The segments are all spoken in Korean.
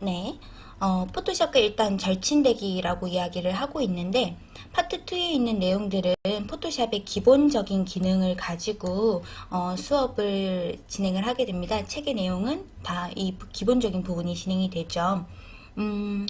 네. 포토샵과 일단 절친되기라고 이야기를 하고 있는데, 파트 2에 있는 내용들은 포토샵의 기본적인 기능을 가지고 수업을 진행을 하게 됩니다. 책의 내용은 다 이 기본적인 부분이 진행이 되죠. 음,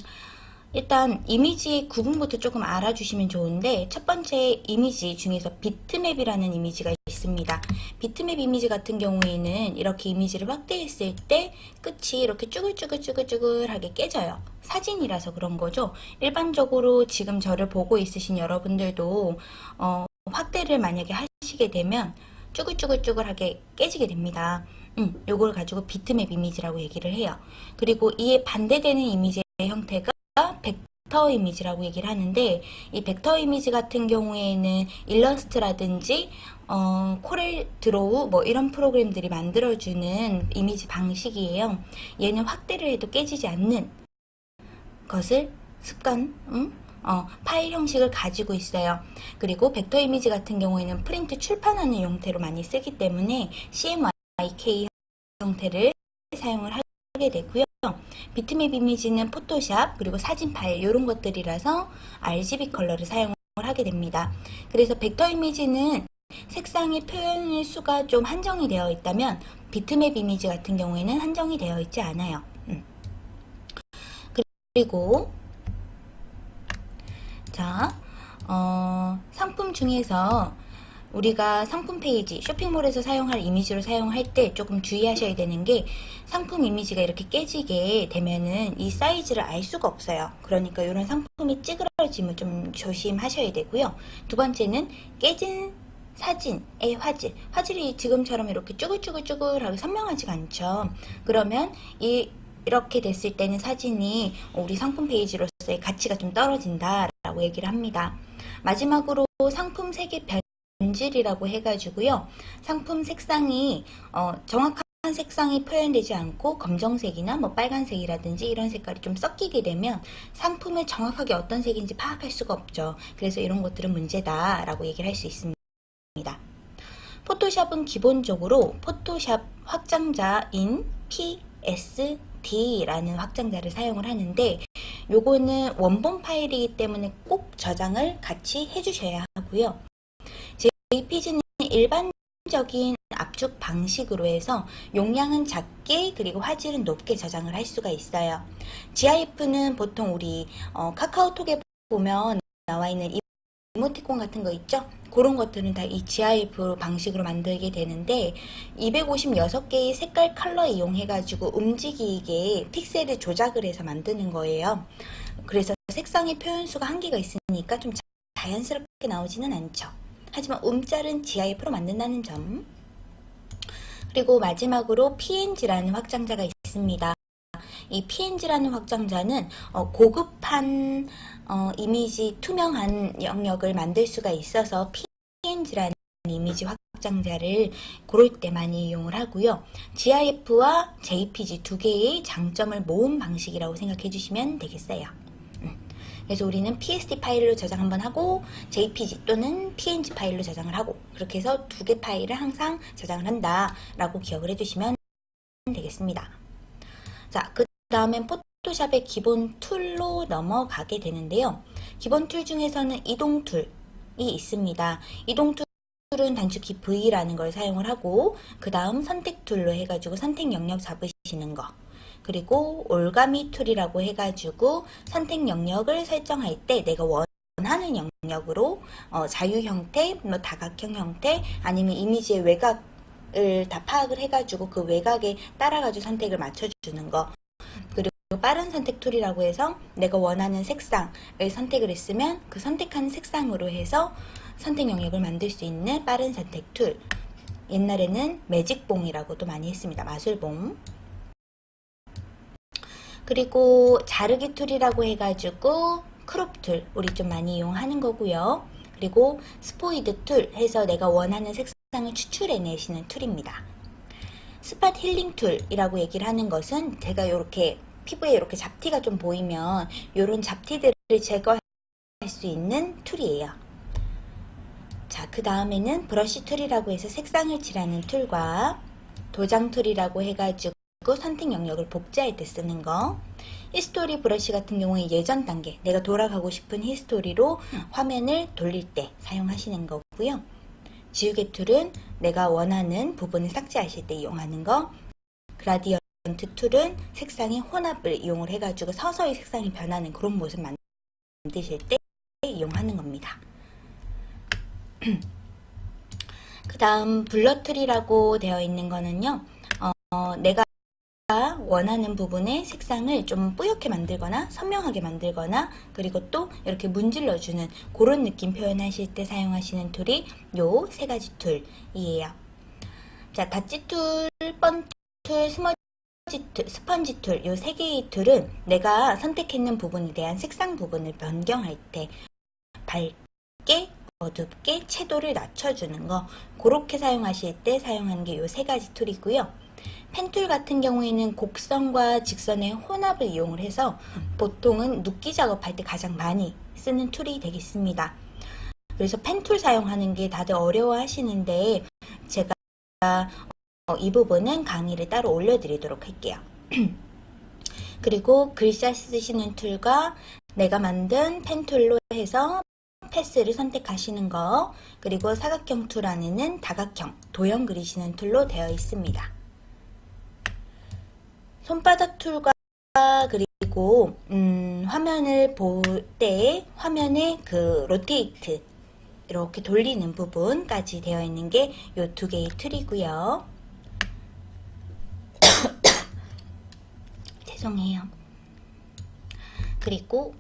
일단 이미지 구분부터 조금 알아주시면 좋은데, 첫 번째 이미지 중에서 비트맵이라는 이미지가 있습니다. 비트맵 이미지 같은 경우에는 이렇게 이미지를 확대했을 때 끝이 이렇게 쭈글쭈글쭈글쭈글하게 깨져요. 사진이라서 그런 거죠. 일반적으로 지금 저를 보고 있으신 여러분들도 확대를 만약에 하시게 되면 쭈글쭈글쭈글하게 깨지게 됩니다. 요걸 가지고 비트맵 이미지라고 얘기를 해요. 그리고 이에 반대되는 이미지의 형태가 벡터 이미지라고 얘기를 하는데, 이 벡터 이미지 같은 경우에는 일러스트라든지 코렐 드로우 뭐 이런 프로그램들이 만들어주는 이미지 방식이에요. 얘는 확대를 해도 깨지지 않는 것을 습관, 파일 형식을 가지고 있어요. 그리고 벡터 이미지 같은 경우에는 프린트 출판하는 형태로 많이 쓰기 때문에 CMYK 형태를 사용을 하게 되고요. 비트맵 이미지는 포토샵 그리고 사진 파일 이런 것들이라서 RGB 컬러를 사용을 하게 됩니다. 그래서 벡터 이미지는 색상의 표현의 수가 좀 한정이 되어 있다면, 비트맵 이미지 같은 경우에는 한정이 되어 있지 않아요. 그리고 자, 상품 중에서 우리가 상품 페이지, 쇼핑몰에서 사용할 이미지로 사용할 때 조금 주의하셔야 되는 게, 상품 이미지가 이렇게 깨지게 되면은 이 사이즈를 알 수가 없어요. 그러니까 이런 상품이 찌그러짐을 좀 조심하셔야 되고요. 두 번째는 깨진 사진의 화질이 지금처럼 이렇게 쭈글쭈글쭈글하게 선명하지가 않죠. 그러면 이렇게 됐을 때는 사진이 우리 상품 페이지로서의 가치가 좀 떨어진다라고 얘기를 합니다. 마지막으로 상품 색의 변질이라고 해가지고요. 상품 색상이 정확한 색상이 표현되지 않고 검정색이나 뭐 빨간색이라든지 이런 색깔이 좀 섞이게 되면 상품을 정확하게 어떤 색인지 파악할 수가 없죠. 그래서 이런 것들은 문제다라고 얘기를 할 수 있습니다. 포토샵은 기본적으로 포토샵 확장자인 PSD라는 확장자를 사용을 하는데, 요거는 원본 파일이기 때문에 꼭 저장을 같이 해주셔야 하고요. JPG는 일반적인 압축 방식으로 해서 용량은 작게 그리고 화질은 높게 저장을 할 수가 있어요. GIF는 보통 우리 카카오톡에 보면 나와 있는 이모티콘 같은 거 있죠? 그런 것들은 다 이 GIF 방식으로 만들게 되는데, 256개의 색깔 컬러 이용해가지고 움직이게 픽셀을 조작을 해서 만드는 거예요. 그래서 색상의 표현수가 한계가 있으니까 좀 자연스럽게 나오지는 않죠. 하지만 움짤은 GIF로 만든다는 점. 그리고 마지막으로 PNG라는 확장자가 있습니다. 이 PNG라는 확장자는 고급한 이미지 투명한 영역을 만들 수가 있어서 PNG라는 이미지 확장자를 고를 때 많이 이용을 하고요. GIF와 JPG 두 개의 장점을 모은 방식이라고 생각해 주시면 되겠어요. 그래서 우리는 PSD 파일로 저장 한번 하고 JPG 또는 PNG 파일로 저장을 하고, 그렇게 해서 두 개 파일을 항상 저장을 한다라고 기억을 해주시면 되겠습니다. 자, 그 다음엔 포토샵의 기본 툴로 넘어가게 되는데요. 기본 툴 중에서는 이동 툴이 있습니다. 이동 툴은 단축키 V라는 걸 사용을 하고, 그 다음 선택 툴로 해가지고 선택 영역 잡으시는 거, 그리고 올가미 툴이라고 해가지고 선택 영역을 설정할 때 내가 원하는 영역으로 자유 형태, 뭐 다각형 형태, 아니면 이미지의 외곽을 다 파악을 해가지고 그 외곽에 따라가지고 선택을 맞춰주는 거, 그리고 빠른 선택 툴이라고 해서 내가 원하는 색상을 선택을 했으면 그 선택한 색상으로 해서 선택 영역을 만들 수 있는 빠른 선택 툴, 옛날에는 매직봉이라고도 많이 했습니다. 마술봉. 그리고 자르기 툴이라고 해가지고 크롭 툴 우리 좀 많이 이용하는 거고요. 그리고 스포이드 툴 해서 내가 원하는 색상을 추출해내시는 툴입니다. 스팟 힐링 툴이라고 얘기를 하는 것은, 제가 이렇게 피부에 이렇게 잡티가 좀 보이면 이런 잡티들을 제거할 수 있는 툴이에요. 자, 그 다음에는 브러쉬 툴이라고 해서 색상을 칠하는 툴과 도장 툴이라고 해가지고 선택 영역을 복제할 때 쓰는 거. 히스토리 브러쉬 같은 경우에 예전 단계, 내가 돌아가고 싶은 히스토리로 화면을 돌릴 때 사용하시는 거고요. 지우개 툴은 내가 원하는 부분을 삭제하실 때 이용하는 거. 그라디언트 툴은 색상의 혼합을 이용을 해가지고 서서히 색상이 변하는 그런 모습 만드실 때 이용하는 겁니다. 그 다음 블러 툴이라고 되어 있는 거는요, 내가 원하는 부분의 색상을 좀 뿌옇게 만들거나 선명하게 만들거나 그리고 또 이렇게 문질러주는 그런 느낌 표현하실 때 사용하시는 툴이 요 세 가지 툴이에요. 자, 닷지 툴, 번 툴, 스펀지 툴, 요 세 개의 툴은 내가 선택했는 부분에 대한 색상 부분을 변경할 때 밝게, 어둡게 채도를 낮춰주는 거, 그렇게 사용하실 때 사용하는 게 요 세 가지 툴이고요. 펜툴 같은 경우에는 곡선과 직선의 혼합을 이용을 해서 보통은 눕기 작업할 때 가장 많이 쓰는 툴이 되겠습니다. 그래서 펜툴 사용하는 게 다들 어려워 하시는데 제가 이 부분은 강의를 따로 올려드리도록 할게요. 그리고 글자 쓰시는 툴과 내가 만든 펜툴로 해서 패스를 선택하시는 거, 그리고 사각형 툴 안에는 다각형, 도형 그리시는 툴로 되어 있습니다. 손바닥 툴과 그리고 화면을 볼 때 화면의 그 로테이트 이렇게 돌리는 부분까지 되어 있는 게 이 두 개의 툴이고요. 죄송해요. 그리고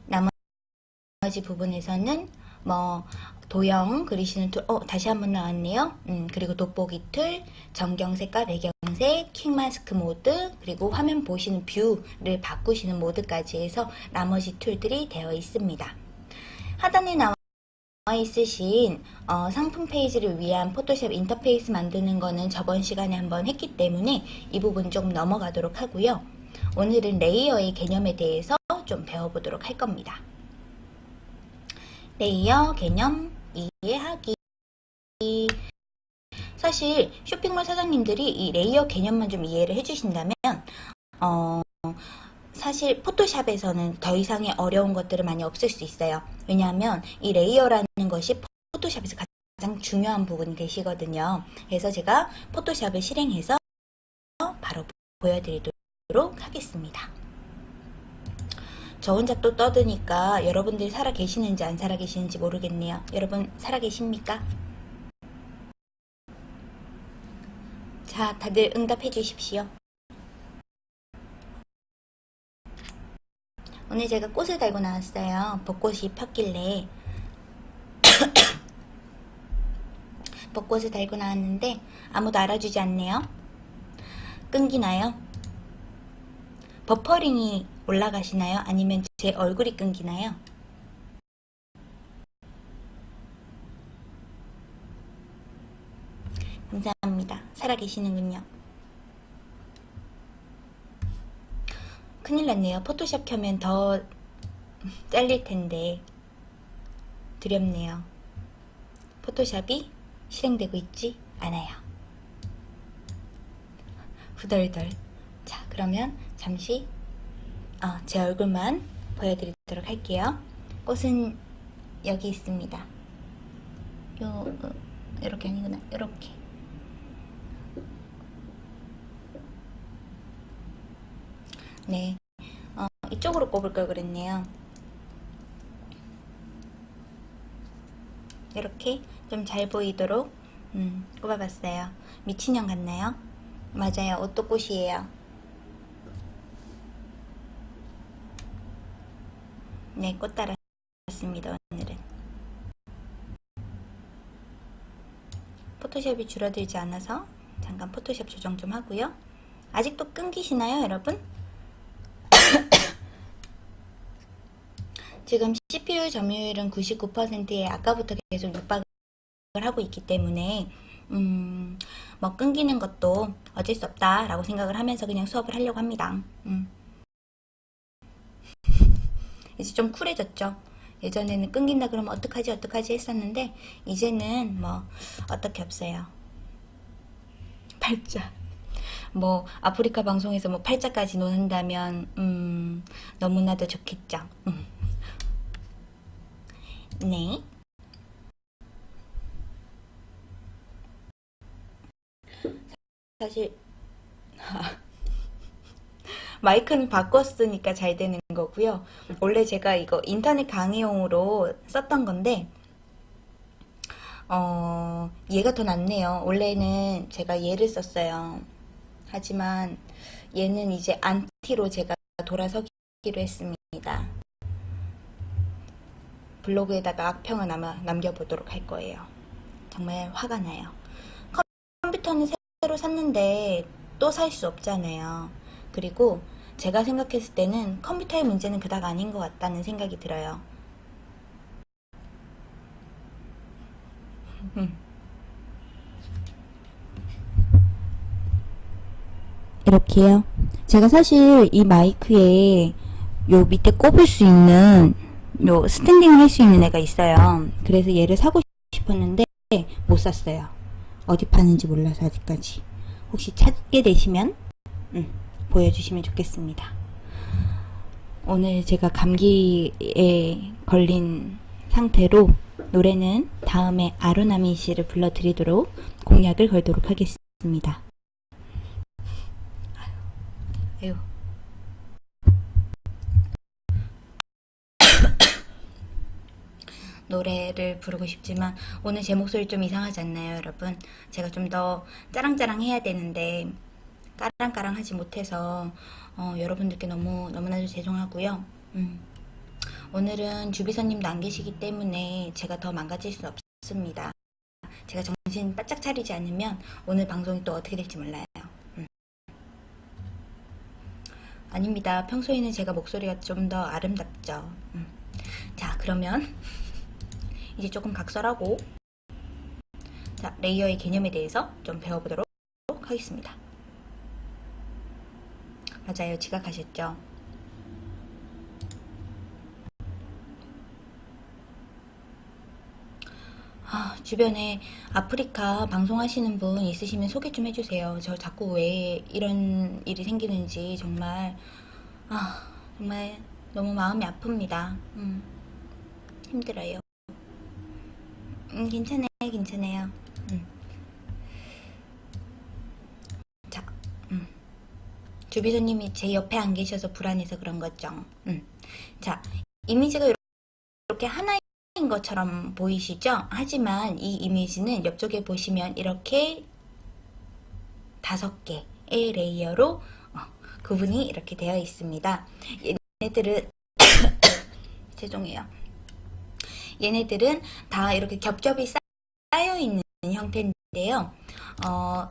나머지 부분에서는 뭐 도형 그리시는 툴, 다시 한번 나왔네요. 그리고 돋보기 툴, 전경색과 배경색, 퀵마스크 모드, 그리고 화면 보시는 뷰를 바꾸시는 모드까지 해서 나머지 툴들이 되어 있습니다. 하단에 나와 있으신 상품 페이지를 위한 포토샵 인터페이스 만드는 거는 저번 시간에 한번 했기 때문에 이 부분 좀 넘어가도록 하고요. 오늘은 레이어의 개념에 대해서 좀 배워보도록 할 겁니다. 레이어 개념 이해하기. 사실 쇼핑몰 사장님들이 이 레이어 개념만 좀 이해를 해주신다면 사실 포토샵에서는 더 이상의 어려운 것들은 많이 없을 수 있어요. 왜냐하면 이 레이어라는 것이 포토샵에서 가장 중요한 부분이 되시거든요. 그래서 제가 포토샵을 실행해서 바로 보여드리도록 하겠습니다. 저 혼자 또 떠드니까 여러분들이 살아 계시는지 안 살아 계시는지 모르겠네요. 여러분 살아 계십니까? 자, 다들 응답해 주십시오. 오늘 제가 꽃을 달고 나왔어요. 벚꽃이 폈길래 벚꽃을 달고 나왔는데 아무도 알아주지 않네요. 끊기나요? 버퍼링이 올라가시나요? 아니면 제 얼굴이 끊기나요? 감사합니다. 살아계시는군요. 큰일 났네요. 포토샵 켜면 더 잘릴 텐데 두렵네요. 포토샵이 실행되고 있지 않아요. 후덜덜. 자, 그러면 잠시 제 얼굴만 보여드리도록 할게요. 꽃은 여기 있습니다. 이렇게 아니구나. 이렇게. 네. 이쪽으로 꼽을 걸 그랬네요. 이렇게 좀 잘 보이도록 꼽아봤어요. 미친년 같나요? 맞아요. 옷도 꽃이에요. 네, 꽃 달았습니다. 오늘은 포토샵이 줄어들지 않아서 잠깐 포토샵 조정 좀 하고요. 아직도 끊기시나요, 여러분? 지금 CPU 점유율은 99%에 아까부터 계속 육박을 하고 있기 때문에 뭐 끊기는 것도 어쩔 수 없다라고 생각을 하면서 그냥 수업을 하려고 합니다. 이제 좀 쿨해졌죠. 예전에는 끊긴다 그러면 어떡하지 했었는데 이제는 뭐 어떡해 없어요. 팔자. 뭐 아프리카 방송에서 뭐 팔자까지 논한다면 너무나도 좋겠죠. 네. 사실 마이크는 바꿨으니까 잘 되는 거고요. 원래 제가 이거 인터넷 강의용으로 썼던 건데 얘가 더 낫네요. 원래는 제가 얘를 썼어요. 하지만 얘는 이제 안티로 제가 돌아서기로 했습니다. 블로그에다가 악평을 아마 남겨보도록 할 거예요. 정말 화가 나요. 컴퓨터는 새로 샀는데 또 살 수 없잖아요. 그리고 제가 생각했을 때는 컴퓨터의 문제는 그닥 아닌 것 같다는 생각이 들어요. 이렇게요. 제가 사실 이 마이크에 요 밑에 꼽을 수 있는 요 스탠딩을 할 수 있는 애가 있어요. 그래서 얘를 사고 싶었는데 못 샀어요. 어디 파는지 몰라서 아직까지. 혹시 찾게 되시면 보여주시면 좋겠습니다. 오늘 제가 감기에 걸린 상태로 노래는 다음에 아로나미 씨를 불러드리도록 공약을 걸도록 하겠습니다. 아유. 노래를 부르고 싶지만 오늘 제 목소리 좀 이상하지 않나요, 여러분? 제가 좀 더 짜랑짜랑 해야 되는데 까랑까랑 하지 못해서 여러분들께 너무나도 죄송하고요. 오늘은 주비서님도 안 계시기 때문에 제가 더 망가질 수 없습니다. 제가 정신 바짝 차리지 않으면 오늘 방송이 또 어떻게 될지 몰라요. 아닙니다. 평소에는 제가 목소리가 좀 더 아름답죠. 자, 그러면 이제 조금 각설하고 자, 레이어의 개념에 대해서 좀 배워보도록 하겠습니다. 맞아요. 지각하셨죠? 주변에 아프리카 방송하시는 분 있으시면 소개 좀 해주세요. 저 자꾸 왜 이런 일이 생기는지 정말 정말 너무 마음이 아픕니다. 힘들어요. 괜찮아요. 자, 주비서님이 제 옆에 안 계셔서 불안해서 그런 거죠. 자, 이미지가 이렇게 하나인 것처럼 보이시죠? 하지만 이 이미지는 옆쪽에 보시면 이렇게 5개의 레이어로 구분이 이렇게 되어 있습니다. 얘네들은 죄송해요. 얘네들은 다 이렇게 겹겹이 쌓여 있는 형태인데요.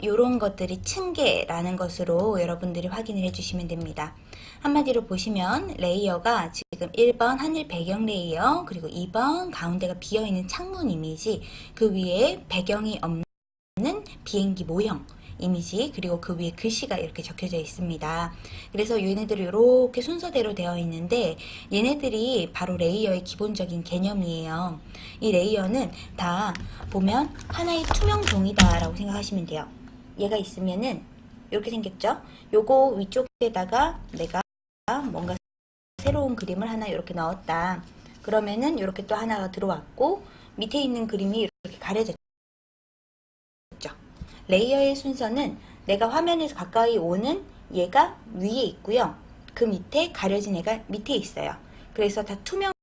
요런 것들이 층계라는 것으로 여러분들이 확인을 해주시면 됩니다. 한마디로 보시면 레이어가 지금 1번 하늘 배경 레이어, 그리고 2번 가운데가 비어있는 창문 이미지, 그 위에 배경이 없는 비행기 모형 이미지, 그리고 그 위에 글씨가 이렇게 적혀져 있습니다. 그래서 얘네들이 이렇게 순서대로 되어 있는데 얘네들이 바로 레이어의 기본적인 개념이에요. 이 레이어는 다 보면 하나의 투명 종이다 라고 생각하시면 돼요. 얘가 있으면은 이렇게 생겼죠? 요거 위쪽에다가 내가 뭔가 새로운 그림을 하나 이렇게 넣었다. 그러면은 이렇게 또 하나가 들어왔고 밑에 있는 그림이 이렇게 가려졌죠. 레이어의 순서는 내가 화면에서 가까이 오는 얘가 위에 있고요. 그 밑에 가려진 애가 밑에 있어요. 그래서 다 투명한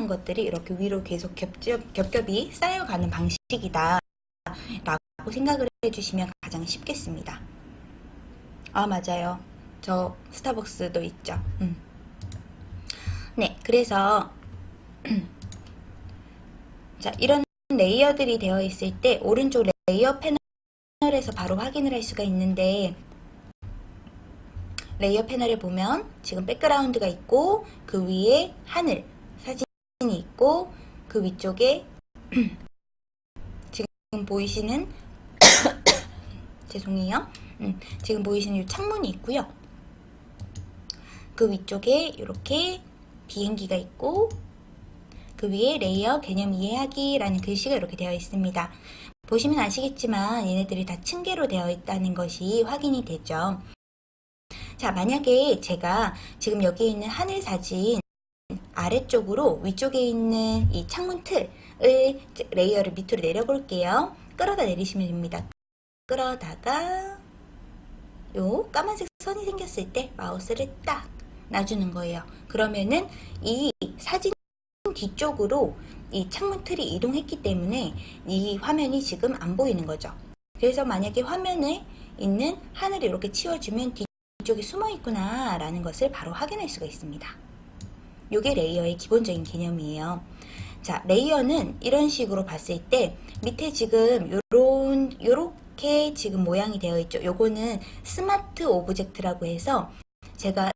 것들이 이렇게 위로 계속 겹겹이 쌓여가는 방식이다 라고 생각을 해주시면 가장 쉽겠습니다. 맞아요. 저 스타벅스도 있죠. 네, 그래서 자, 이런 레이어들이 되어 있을 때 오른쪽 레이어 패널에서 바로 확인을 할 수가 있는데 레이어 패널에 보면 지금 백그라운드가 있고 그 위에 하늘 사진이 있고 그 위쪽에 지금 보이시는 죄송해요. 지금 보이시는 이 창문이 있고요. 그 위쪽에 이렇게 비행기가 있고 그 위에 레이어 개념 이해하기 라는 글씨가 이렇게 되어 있습니다. 보시면 아시겠지만 얘네들이 다 층계로 되어 있다는 것이 확인이 되죠. 자, 만약에 제가 지금 여기 있는 하늘 사진 아래쪽으로 위쪽에 있는 이 창문 틀을 레이어를 밑으로 내려볼게요. 끌어다 내리시면 됩니다. 끌어다가 요 까만색 선이 생겼을 때 마우스를 딱 놔주는 거예요. 그러면은 이 사진 뒤쪽으로 이 창문 틀이 이동했기 때문에 이 화면이 지금 안 보이는 거죠. 그래서 만약에 화면에 있는 하늘을 이렇게 치워주면 뒤쪽에 숨어 있구나 라는 것을 바로 확인할 수가 있습니다. 요게 레이어의 기본적인 개념이에요. 자, 레이어는 이런 식으로 봤을 때 밑에 지금 요렇게 지금 모양이 되어 있죠. 요거는 스마트 오브젝트라고 해서 제가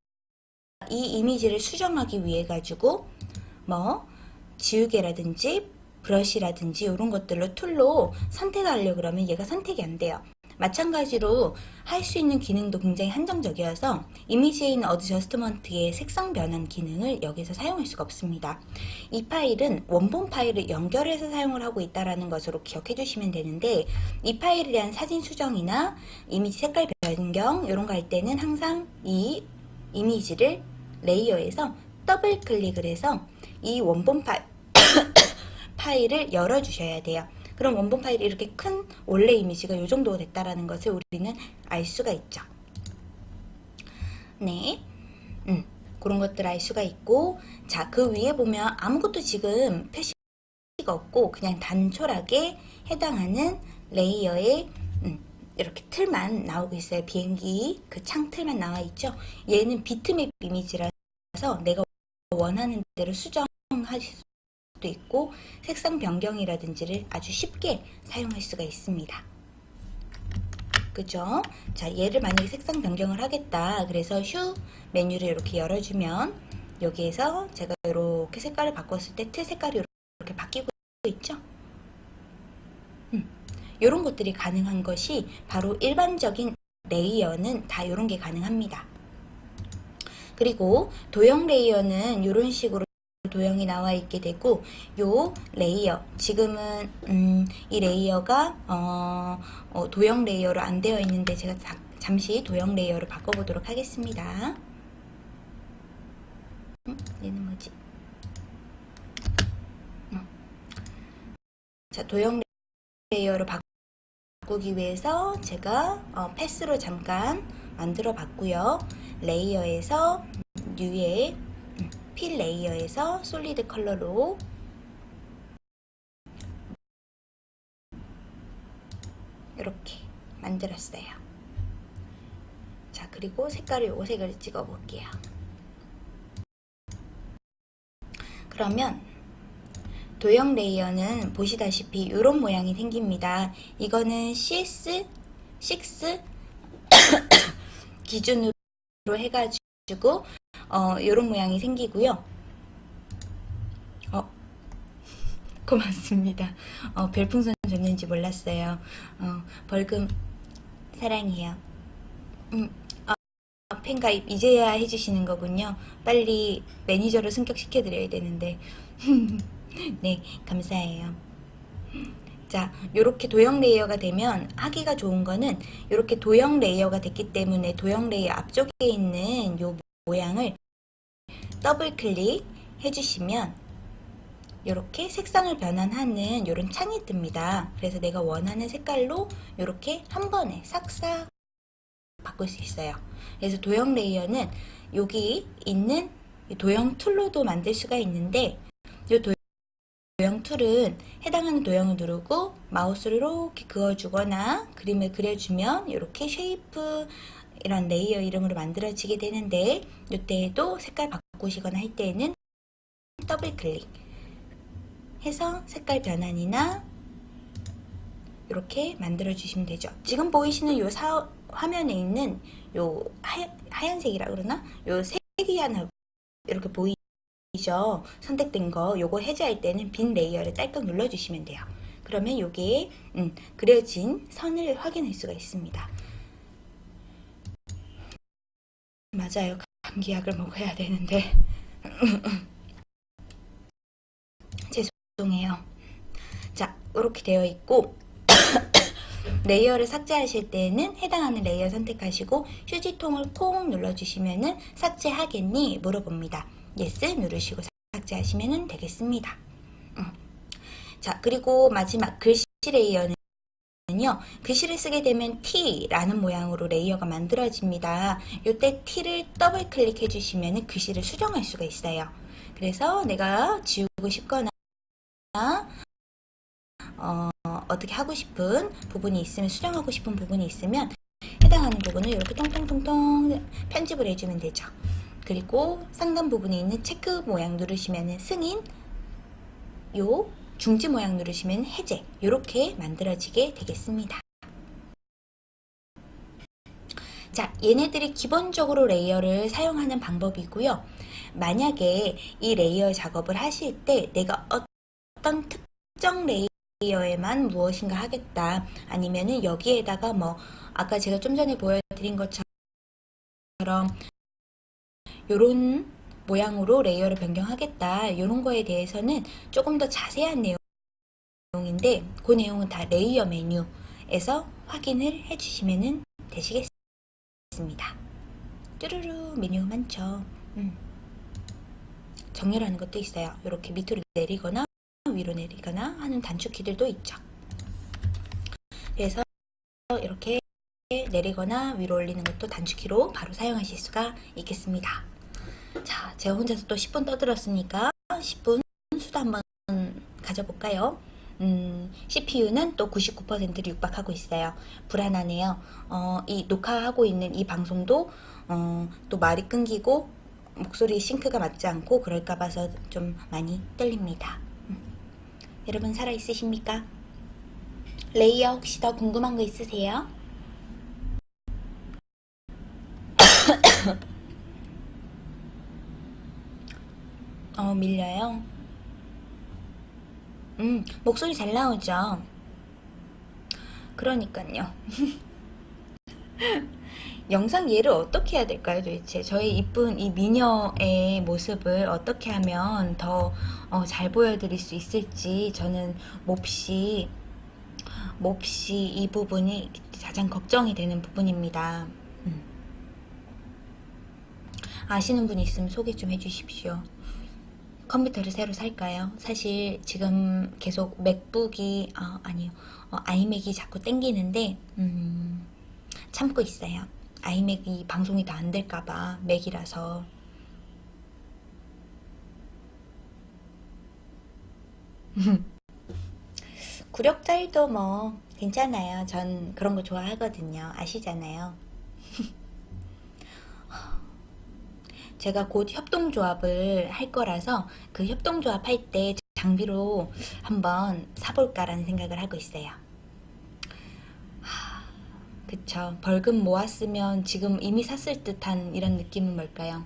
이 이미지를 수정하기 위해 가지고 뭐 지우개라든지 브러쉬라든지 이런 것들로 툴로 선택하려고 그러면 얘가 선택이 안 돼요. 마찬가지로 할 수 있는 기능도 굉장히 한정적이어서 이미지에 있는 어드저스트먼트의 색상 변환 기능을 여기서 사용할 수가 없습니다. 이 파일은 원본 파일을 연결해서 사용을 하고 있다는 것으로 기억해 주시면 되는데, 이 파일에 대한 사진 수정이나 이미지 색깔 변경 이런 거 할 때는 항상 이 이미지를 레이어에서 더블 클릭을 해서 이 원본 파일을 열어주셔야 돼요. 그럼 원본 파일이 이렇게 큰 원래 이미지가 이 정도가 됐다라는 것을 우리는 알 수가 있죠. 네, 그런 것들 알 수가 있고, 자, 그 위에 보면 아무것도 지금 표시가 없고 그냥 단촐하게 해당하는 레이어의 이렇게 틀만 나오고 있어요. 비행기 그 창 틀만 나와 있죠. 얘는 비트맵 이미지라서 내가 원하는 대로 수정할 수도 있고 색상 변경이라든지를 아주 쉽게 사용할 수가 있습니다. 그죠? 자, 얘를 만약에 색상 변경을 하겠다. 그래서 휴 메뉴를 이렇게 열어주면 여기에서 제가 이렇게 색깔을 바꿨을 때 틀 색깔이 이렇게 바뀌고 있죠? 이런 것들이 가능한 것이 바로 일반적인 레이어는 다 이런 게 가능합니다. 그리고 도형 레이어는 이런 식으로 도형이 나와 있게 되고, 요 레이어 지금은 이 레이어가 도형 레이어로 안 되어 있는데 제가 잠시 도형 레이어로 바꿔보도록 하겠습니다. 얘는 뭐지? 자, 도형 레이어로 바꾸기 위해서 제가 패스로 잠깐 만들어 봤고요. 레이어에서 뉴에 필 레이어에서 솔리드 컬러로 이렇게 만들었어요. 자, 그리고 색깔을 요 색을 찍어 볼게요. 그러면 도형 레이어는 보시다시피 이런 모양이 생깁니다. 이거는 CS6 기준으로 해가지고 이런 모양이 생기고요. 고맙습니다. 별풍선 줬는지 몰랐어요. 벌금 사랑해요. 팬가입 이제야 해주시는 거군요. 빨리 매니저로 승격시켜드려야 되는데. 네, 감사해요. 자, 요렇게 도형 레이어가 되면 하기가 좋은 거는 요렇게 도형 레이어가 됐기 때문에 도형 레이어 앞쪽에 있는 요 모양을 더블 클릭 해주시면 요렇게 색상을 변환하는 요런 창이 뜹니다. 그래서 내가 원하는 색깔로 요렇게 한 번에 싹싹 바꿀 수 있어요. 그래서 도형 레이어는 여기 있는 도형 툴로도 만들 수가 있는데, 요 도형 툴은 해당하는 도형을 누르고 마우스로 이렇게 그어주거나 그림을 그려주면 이렇게 쉐이프 이런 레이어 이름으로 만들어지게 되는데, 이때에도 색깔 바꾸시거나 할 때에는 더블 클릭 해서 색깔 변환이나 이렇게 만들어 주시면 되죠. 지금 보이시는 요 화면에 있는 요 하얀색이라 그러나 요 색이 하나 이렇게 보이죠. 선택된 거 요거 해제할 때는 빈 레이어를 딸깍 눌러 주시면 돼요. 그러면 요게 그려진 선을 확인할 수가 있습니다. 맞아요. 감기약을 먹어야 되는데 죄송해요. 자, 이렇게 되어 있고 레이어를 삭제하실 때는 해당하는 레이어 선택하시고 휴지통을 콩 눌러주시면은 삭제하겠니? 물어봅니다. 예스 누르시고 삭제하시면 되겠습니다. 자, 그리고 마지막 글씨 레이어는 글씨를 쓰게 되면 T라는 모양으로 레이어가 만들어집니다. 이때 T를 더블 클릭해 주시면 글씨를 수정할 수가 있어요. 그래서 내가 지우고 싶거나 어떻게 하고 싶은 부분이 있으면, 수정하고 싶은 부분이 있으면 해당하는 부분을 이렇게 통통통통 편집을 해주면 되죠. 그리고 상단 부분에 있는 체크 모양 누르시면 승인, 요 중지 모양 누르시면 해제, 이렇게 만들어지게 되겠습니다. 자, 얘네들이 기본적으로 레이어를 사용하는 방법이고요. 만약에 이 레이어 작업을 하실 때 내가 어떤 특정 레이어에만 무엇인가 하겠다, 아니면은 여기에다가 뭐 아까 제가 좀 전에 보여드린 것처럼 요런 모양으로 레이어를 변경하겠다, 이런 거에 대해서는 조금 더 자세한 내용인데 그 내용은 다 레이어 메뉴에서 확인을 해주시면 되시겠습니다. 뚜루루 메뉴 많죠. 정렬하는 것도 있어요. 이렇게 밑으로 내리거나 위로 내리거나 하는 단축키들도 있죠. 그래서 이렇게 내리거나 위로 올리는 것도 단축키로 바로 사용하실 수가 있겠습니다. 자, 제가 혼자서 또 10분 떠들었으니까 10분 수다 한번 가져볼까요? CPU는 또 99%를 육박하고 있어요. 불안하네요. 이 녹화하고 있는 이 방송도 또 말이 끊기고 목소리 싱크가 맞지 않고 그럴까 봐서 좀 많이 떨립니다. 여러분 살아있으십니까? 레이어 혹시 더 궁금한 거 있으세요? 밀려요? 목소리 잘 나오죠? 그러니까요. 영상 이해를 어떻게 해야 될까요, 도대체? 저희 이쁜 이 미녀의 모습을 어떻게 하면 더 잘 보여드릴 수 있을지 저는 몹시 이 부분이 가장 걱정이 되는 부분입니다. 아시는 분이 있으면 소개 좀 해주십시오. 컴퓨터를 새로 살까요? 사실 지금 계속 맥북이 아니요, 아이맥이 자꾸 땡기는데 참고 있어요. 아이맥이 방송이 다 안 될까봐, 맥이라서. 구력자일도 뭐 괜찮아요. 전 그런 거 좋아하거든요. 아시잖아요. 제가 곧 협동조합을 할 거라서 그 협동조합 할 때 장비로 한번 사볼까라는 생각을 하고 있어요. 그쵸. 벌금 모았으면 지금 이미 샀을 듯한 이런 느낌은 뭘까요?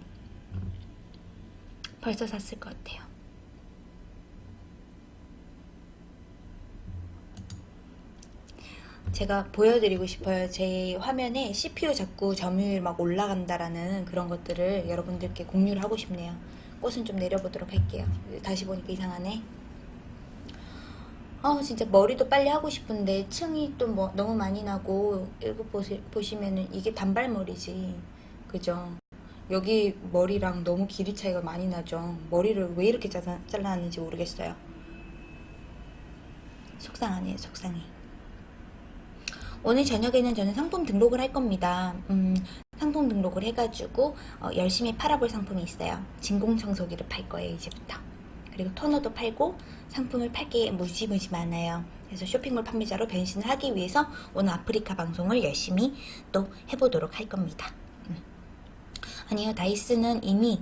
벌써 샀을 것 같아요. 제가 보여드리고 싶어요. 제 화면에 CPU 자꾸 점유율 막 올라간다라는 그런 것들을 여러분들께 공유를 하고 싶네요. 꽃은 좀 내려보도록 할게요. 다시 보니까 이상하네. 진짜 머리도 빨리 하고 싶은데 층이 또 뭐 너무 많이 나고, 이거 보시면은 이게 단발머리지. 그죠? 여기 머리랑 너무 길이 차이가 많이 나죠. 머리를 왜 이렇게 잘라놨는지 모르겠어요. 속상하네요, 속상해. 오늘 저녁에는 저는 상품 등록을 할 겁니다. 상품 등록을 해가지고 열심히 팔아볼 상품이 있어요. 진공청소기를 팔 거예요, 이제부터. 그리고 토너도 팔고 상품을 팔 게 무지무지 많아요. 그래서 쇼핑몰 판매자로 변신을 하기 위해서 오늘 아프리카 방송을 열심히 또 해보도록 할 겁니다. 아니요, 다이슨은 이미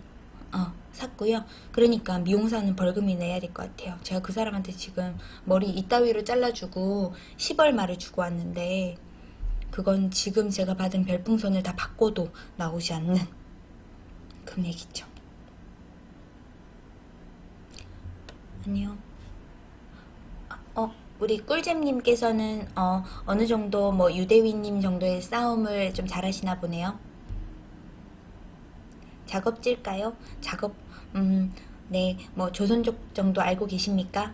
샀고요. 그러니까 미용사는 벌금이 내야 될 것 같아요. 제가 그 사람한테 지금 머리 이따위로 잘라주고 10얼마를 주고 왔는데, 그건 지금 제가 받은 별풍선을 다 바꿔도 나오지 않는 금액이죠. 아니요. 우리 꿀잼님께서는 어느 정도 뭐 유대위님 정도의 싸움을 좀 잘하시나 보네요. 작업질까요? 작업, 네, 뭐 조선족 정도 알고 계십니까?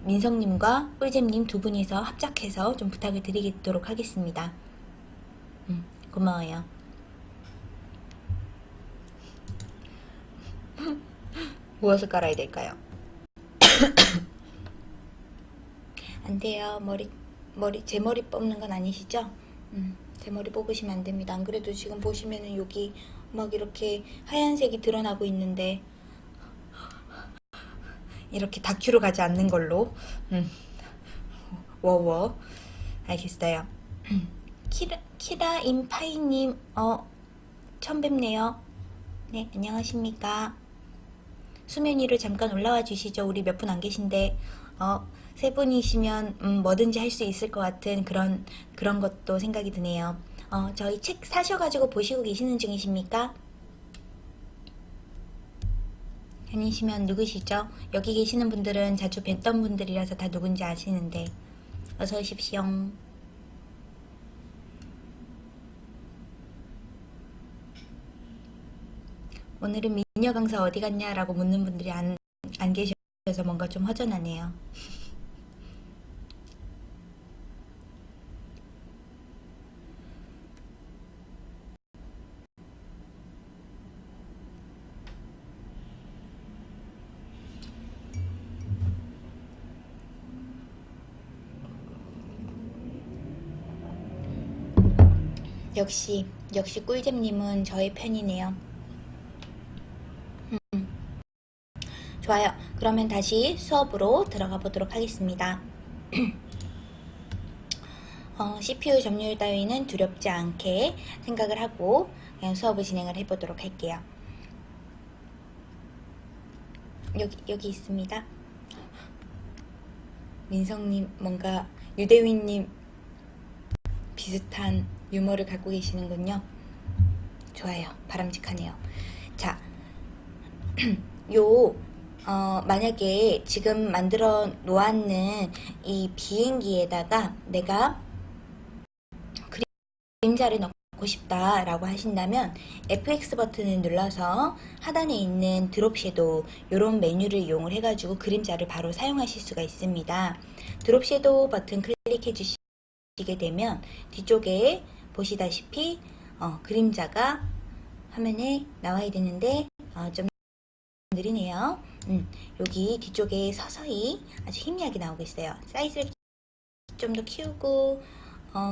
민성님과 꿀잼님 두 분이서 합작해서 좀 부탁을 드리도록 하겠습니다. 고마워요. 무엇을 깔아야 될까요? 안 돼요. 제 머리 뽑는 건 아니시죠? 제 머리 뽑으시면 안 됩니다. 안 그래도 지금 보시면은 여기 막 이렇게 하얀색이 드러나고 있는데, 이렇게 다큐로 가지 않는 걸로. 워워. 알겠어요. 키라 임파이님, 처음 뵙네요. 네, 안녕하십니까. 수면 위로 잠깐 올라와 주시죠. 우리 몇 분 안 계신데, 세 분이시면 뭐든지 할 수 있을 것 같은 그런 것도 생각이 드네요. 저희 책 사셔가지고 보시고 계시는 중이십니까? 아니시면 누구시죠? 여기 계시는 분들은 자주 뵀던 분들이라서 다 누군지 아시는데, 어서 오십시오. 오늘은 미녀 강사 어디 갔냐라고 묻는 분들이 안 계셔서 뭔가 좀 허전하네요. 역시 꿀잼님은 저의 편이네요. 좋아요. 그러면 다시 수업으로 들어가 보도록 하겠습니다. CPU 점유율 따위는 두렵지 않게 생각을 하고 그냥 수업을 진행을 해보도록 할게요. 여기 있습니다. 민성님, 뭔가 유대윈님 비슷한 유머를 갖고 계시는군요. 좋아요. 바람직하네요. 자, 만약에 지금 만들어 놓았는 이 비행기에다가 내가 그림자를 넣고 싶다라고 하신다면 FX 버튼을 눌러서 하단에 있는 드롭 섀도우 이런 메뉴를 이용을 해가지고 그림자를 바로 사용하실 수가 있습니다. 드롭 섀도우 버튼 클릭해 주시게 되면 뒤쪽에 보시다시피 그림자가 화면에 나와야 되는데 좀 느리네요. 여기 뒤쪽에 서서히 아주 희미하게 나오고 있어요. 사이즈를 좀 더 키우고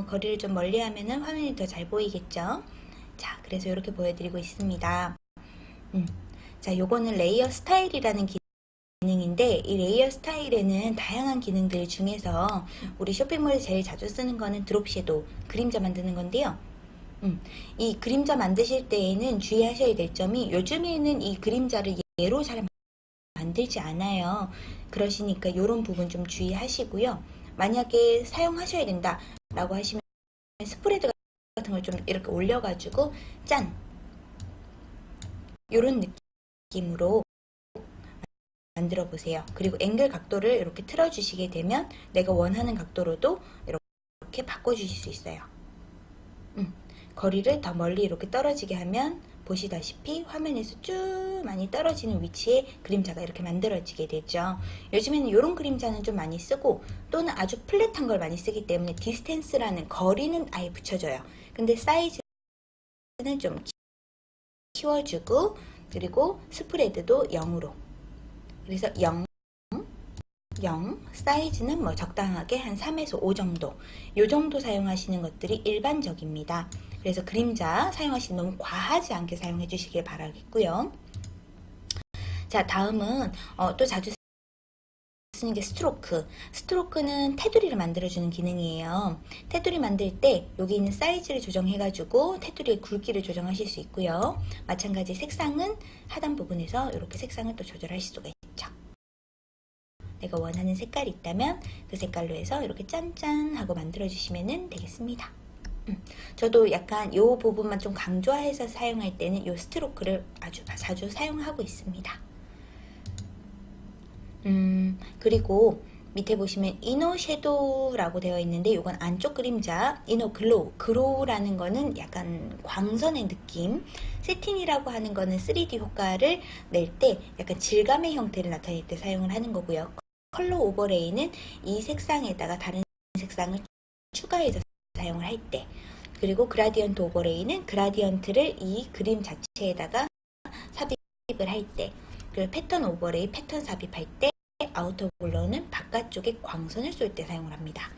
거리를 좀 멀리 하면은 화면이 더 잘 보이겠죠. 자, 그래서 이렇게 보여드리고 있습니다. 자, 요거는 레이어 스타일이라는 기능인데, 이 레이어 스타일에는 다양한 기능들 중에서 우리 쇼핑몰에서 제일 자주 쓰는 거는 드롭 섀도우, 그림자 만드는 건데요. 이 그림자 만드실 때에는 주의하셔야 될 점이, 요즘에는 이 그림자를 얘로 잘 만들지 않아요. 그러시니까 이런 부분 좀 주의하시고요. 만약에 사용하셔야 된다 라고 하시면 스프레드 같은 걸 좀 이렇게 올려가지고 짠! 이런 느낌으로 만들어 보세요. 그리고 앵글 각도를 이렇게 틀어 주시게 되면 내가 원하는 각도로도 이렇게 바꿔 주실 수 있어요. 거리를 더 멀리 이렇게 떨어지게 하면 보시다시피 화면에서 쭉 많이 떨어지는 위치에 그림자가 이렇게 만들어지게 되죠. 요즘에는 이런 그림자는 좀 많이 쓰고, 또는 아주 플랫한 걸 많이 쓰기 때문에 디스텐스라는 거리는 아예 붙여줘요. 근데 사이즈는 좀 키워주고, 그리고 스프레드도 0으로, 그래서 0, 사이즈는 뭐 적당하게 한 3에서 5 정도, 요 정도 사용하시는 것들이 일반적입니다. 그래서 그림자 사용하시면 너무 과하지 않게 사용해 주시길 바라겠고요. 자, 다음은 또 자주 쓰는 게 스트로크. 스트로크는 테두리를 만들어주는 기능이에요. 테두리 만들 때 여기 있는 사이즈를 조정해가지고 테두리의 굵기를 조정하실 수 있고요. 마찬가지 색상은 하단 부분에서 이렇게 색상을 또 조절하실 수가 있죠. 내가 원하는 색깔이 있다면 그 색깔로 해서 이렇게 짠짠 하고 만들어주시면 되겠습니다. 저도 약간 이 부분만 좀 강조해서 사용할 때는 이 스트로크를 아주 자주 사용하고 있습니다. 그리고 밑에 보시면 이너 섀도우라고 되어 있는데, 이건 안쪽 그림자, 이너 글로우라는 거는 약간 광선의 느낌, 세틴이라고 하는 거는 3D 효과를 낼 때 약간 질감의 형태를 나타낼 때 사용을 하는 거고요. 컬러 오버레이는 이 색상에다가 다른 색상을 추가해서 사용을 할 때, 그리고 그라디언트 오버레이는 그라디언트를 이 그림 자체에다가 삽입을 할 때, 그리고 패턴 오버레이, 패턴 삽입할 때, 아우터 블러는 바깥쪽에 광선을 쏠 때 사용을 합니다.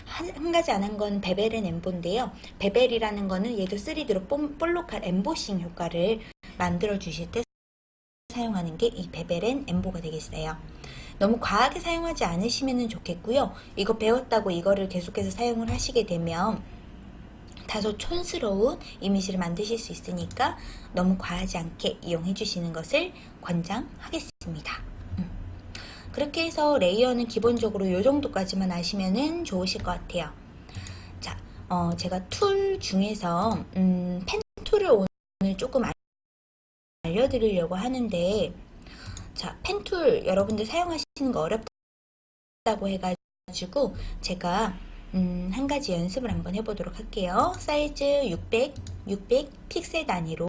한 가지 안 한 건 베벨 앤 엠보인데요. 베벨이라는 거는 얘도 3D로 볼록한 엠보싱 효과를 만들어 주실 때 사용하는 게 이 베벨 앤 엠보가 되겠어요. 너무 과하게 사용하지 않으시면 좋겠고요. 이거 배웠다고 이거를 계속해서 사용을 하시게 되면 다소 촌스러운 이미지를 만드실 수 있으니까 너무 과하지 않게 이용해 주시는 것을 권장하겠습니다. 그렇게 해서 레이어는 기본적으로 이 정도까지만 아시면 좋으실 것 같아요. 자, 제가 툴 중에서 펜 툴을 오늘 조금 알려드리려고 하는데, 자, 펜 툴 여러분들 사용하시는 거 어렵다고 해가지고 제가 한 가지 연습을 한번 해보도록 할게요. 사이즈 600 픽셀 단위로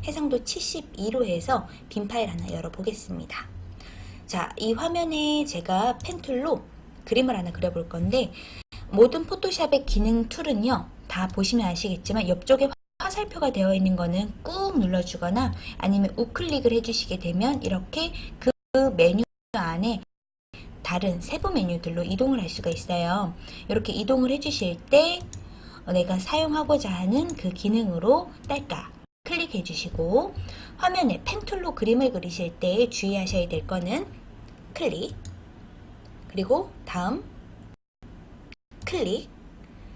해상도 72로 해서 빈 파일 하나 열어보겠습니다. 자, 이 화면에 제가 펜툴로 그림을 하나 그려볼 건데, 모든 포토샵의 기능 툴은요, 다 보시면 아시겠지만 옆쪽에 화살표가 되어 있는 거는 꾹 눌러주거나 아니면 우클릭을 해주시게 되면 이렇게 그 메뉴 안에 다른 세부 메뉴들로 이동을 할 수가 있어요. 이렇게 이동을 해주실 때 내가 사용하고자 하는 그 기능으로 딸까 클릭해 주시고, 화면에 펜툴로 그림을 그리실 때 주의하셔야 될 거는 클릭, 그리고 다음 클릭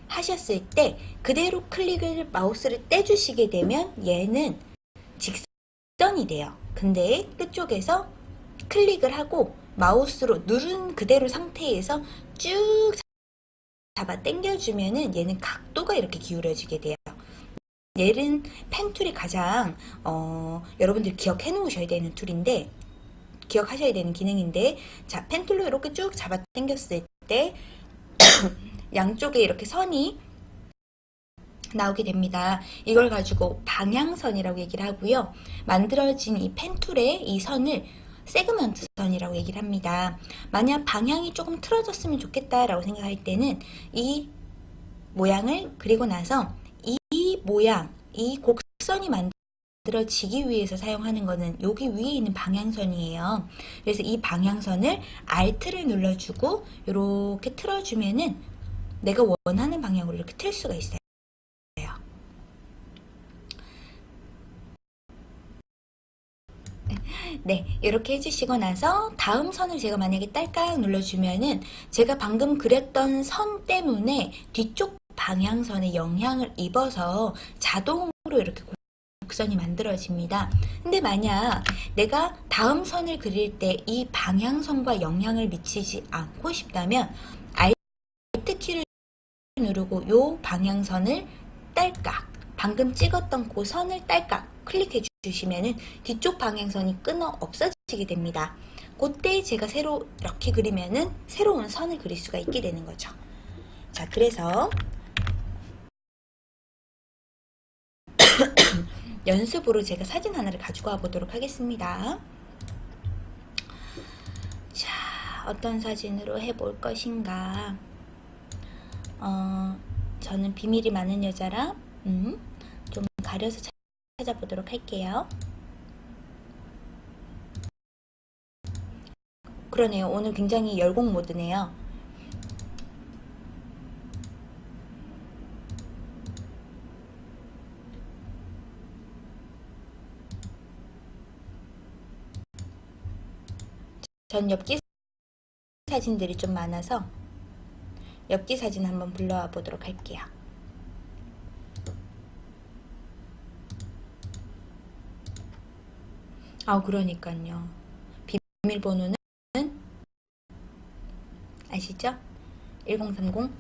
하셨을 때 그대로 클릭을 마우스를 떼주시게 되면 얘는 직선이 돼요. 근데 끝쪽에서 클릭을 하고 마우스로 누른 그대로 상태에서 쭉 잡아 당겨주면은 얘는 각도가 이렇게 기울어지게 돼요. 얘는 펜툴이 가장 여러분들 기억해 놓으셔야 되는 툴인데, 기억하셔야 되는 기능인데, 자, 펜툴로 이렇게 쭉 잡아 당겼을 때 양쪽에 이렇게 선이 나오게 됩니다. 이걸 가지고 방향선이라고 얘기를 하고요. 만들어진 이 펜툴의 이 선을 세그먼트 선이라고 얘기를 합니다. 만약 방향이 조금 틀어졌으면 좋겠다라고 생각할 때는 이 모양을 그리고 나서 이 모양, 이 곡선이 만들어지기 위해서 사용하는 거는 여기 위에 있는 방향선이에요. 그래서 이 방향선을 Alt를 눌러주고 이렇게 틀어주면은 내가 원하는 방향으로 이렇게 틀 수가 있어요. 네, 이렇게 해주시고 나서 다음 선을 제가 만약에 딸깍 눌러주면은 제가 방금 그렸던 선 때문에 뒤쪽 방향선에 영향을 입어서 자동으로 이렇게 곡선이 만들어집니다. 근데 만약 내가 다음 선을 그릴 때 이 방향선과 영향을 미치지 않고 싶다면 Alt 키를 누르고 요 방향선을 딸깍, 방금 찍었던 그 선을 딸깍 클릭해 주시면은 뒤쪽 방향선이 끊어 없어지게 됩니다. 그때 제가 새로 이렇게 그리면은 새로운 선을 그릴 수가 있게 되는 거죠. 자, 그래서 연습으로 제가 사진 하나를 가지고 와 보도록 하겠습니다. 자, 어떤 사진으로 해볼 것인가. 저는 비밀이 많은 여자라 좀 가려서 찾아보도록 할게요. 그러네요. 오늘 굉장히 열공 모드네요. 전 엽기 사진들이 좀 많아서 엽기 사진 한번 불러와 보도록 할게요. 그러니까요. 비밀번호는 아시죠? 1030.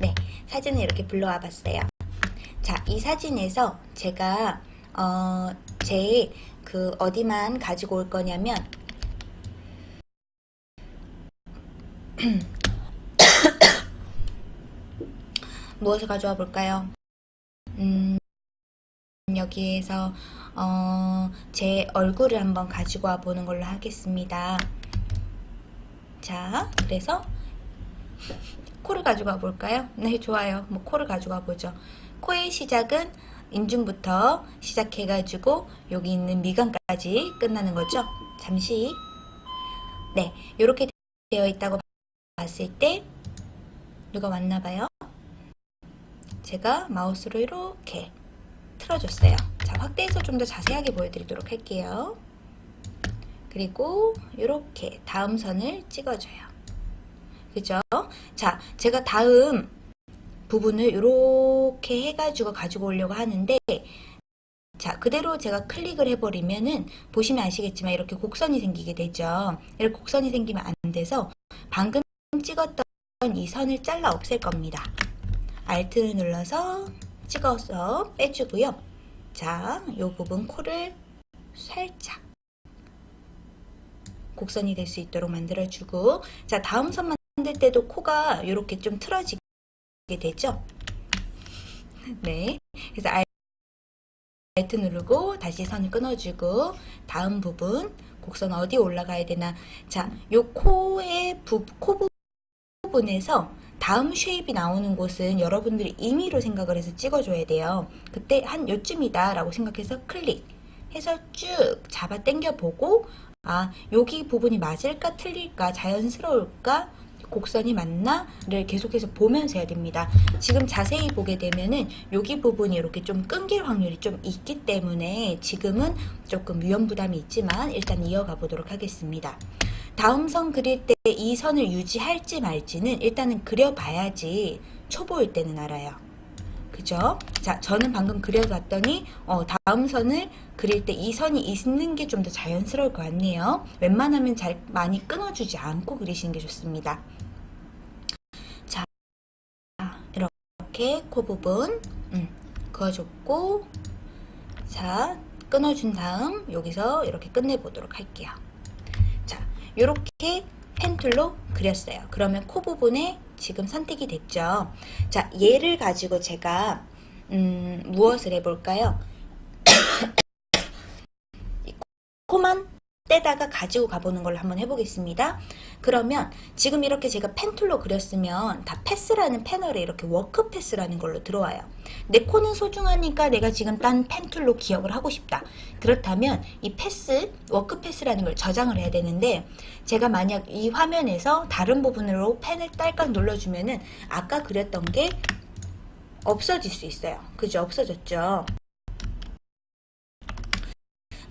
네, 사진을 이렇게 불러와 봤어요. 자, 이 사진에서 제가 제 그 어디만 가지고 올 거냐면 무엇을 가져와 볼까요? 여기에서 제 얼굴을 한번 가지고 와 보는 걸로 하겠습니다. 자, 그래서 코를 가져가 볼까요? 네, 좋아요. 뭐 코를 가져가 보죠. 코의 시작은 인중부터 시작해가지고 여기 있는 미간까지 끝나는 거죠. 잠시. 네, 이렇게 되어 있다고 봤을 때 누가 왔나봐요. 제가 마우스로 이렇게 틀어줬어요. 자, 확대해서 좀 더 자세하게 보여드리도록 할게요. 그리고 이렇게 다음 선을 찍어줘요. 그죠? 자, 제가 다음 부분을 이렇게 해가지고 가지고 오려고 하는데, 자, 그대로 제가 클릭을 해버리면은 보시면 아시겠지만 이렇게 곡선이 생기게 되죠. 이렇게 곡선이 생기면 안 돼서 방금 찍었던 이 선을 잘라 없앨 겁니다. Alt를 눌러서 찍어서 빼주고요. 자, 이 부분 코를 살짝 곡선이 될 수 있도록 만들어주고, 자, 다음 선 만들 때도 코가 이렇게 좀 틀어지게 되죠. 네, 그래서 Alt 누르고 다시 선을 끊어주고, 다음 부분 곡선 어디 올라가야 되나. 자, 요 코의 코 부분에서 다음 쉐입이 나오는 곳은 여러분들이 임의로 생각을 해서 찍어줘야 돼요. 그때 한 요쯤이다 라고 생각해서 클릭해서 쭉 잡아 당겨 보고, 아, 여기 부분이 맞을까 틀릴까 자연스러울까 곡선이 맞나를 계속해서 보면서 해야 됩니다. 지금 자세히 보게 되면은 여기 부분이 이렇게 좀 끊길 확률이 좀 있기 때문에 지금은 조금 위험 부담이 있지만 일단 이어가 보도록 하겠습니다. 다음 선 그릴 때 이 선을 유지할지 말지는 일단은 그려봐야지 초보일 때는 알아요. 그죠? 자, 저는 방금 그려봤더니 다음 선을 그릴 때 이 선이 있는 게 좀 더 자연스러울 것 같네요. 웬만하면 잘 많이 끊어주지 않고 그리시는 게 좋습니다. 자, 이렇게 코 부분 그어줬고, 자, 끊어준 다음 여기서 이렇게 끝내보도록 할게요. 자, 이렇게 펜툴로 그렸어요. 그러면 코 부분에 지금 선택이 됐죠. 자, 얘를 가지고 제가 무엇을 해볼까요? 코만 떼다가 가지고 가보는 걸로 한번 해보겠습니다. 그러면 지금 이렇게 제가 펜툴로 그렸으면 다 패스라는 패널에 이렇게 워크 패스라는 걸로 들어와요. 내 코는 소중하니까 내가 지금 딴 펜툴로 기억을 하고 싶다. 그렇다면 이 패스, 워크 패스라는 걸 저장을 해야 되는데, 제가 만약 이 화면에서 다른 부분으로 펜을 딸깍 눌러주면은 아까 그렸던 게 없어질 수 있어요. 그죠? 없어졌죠?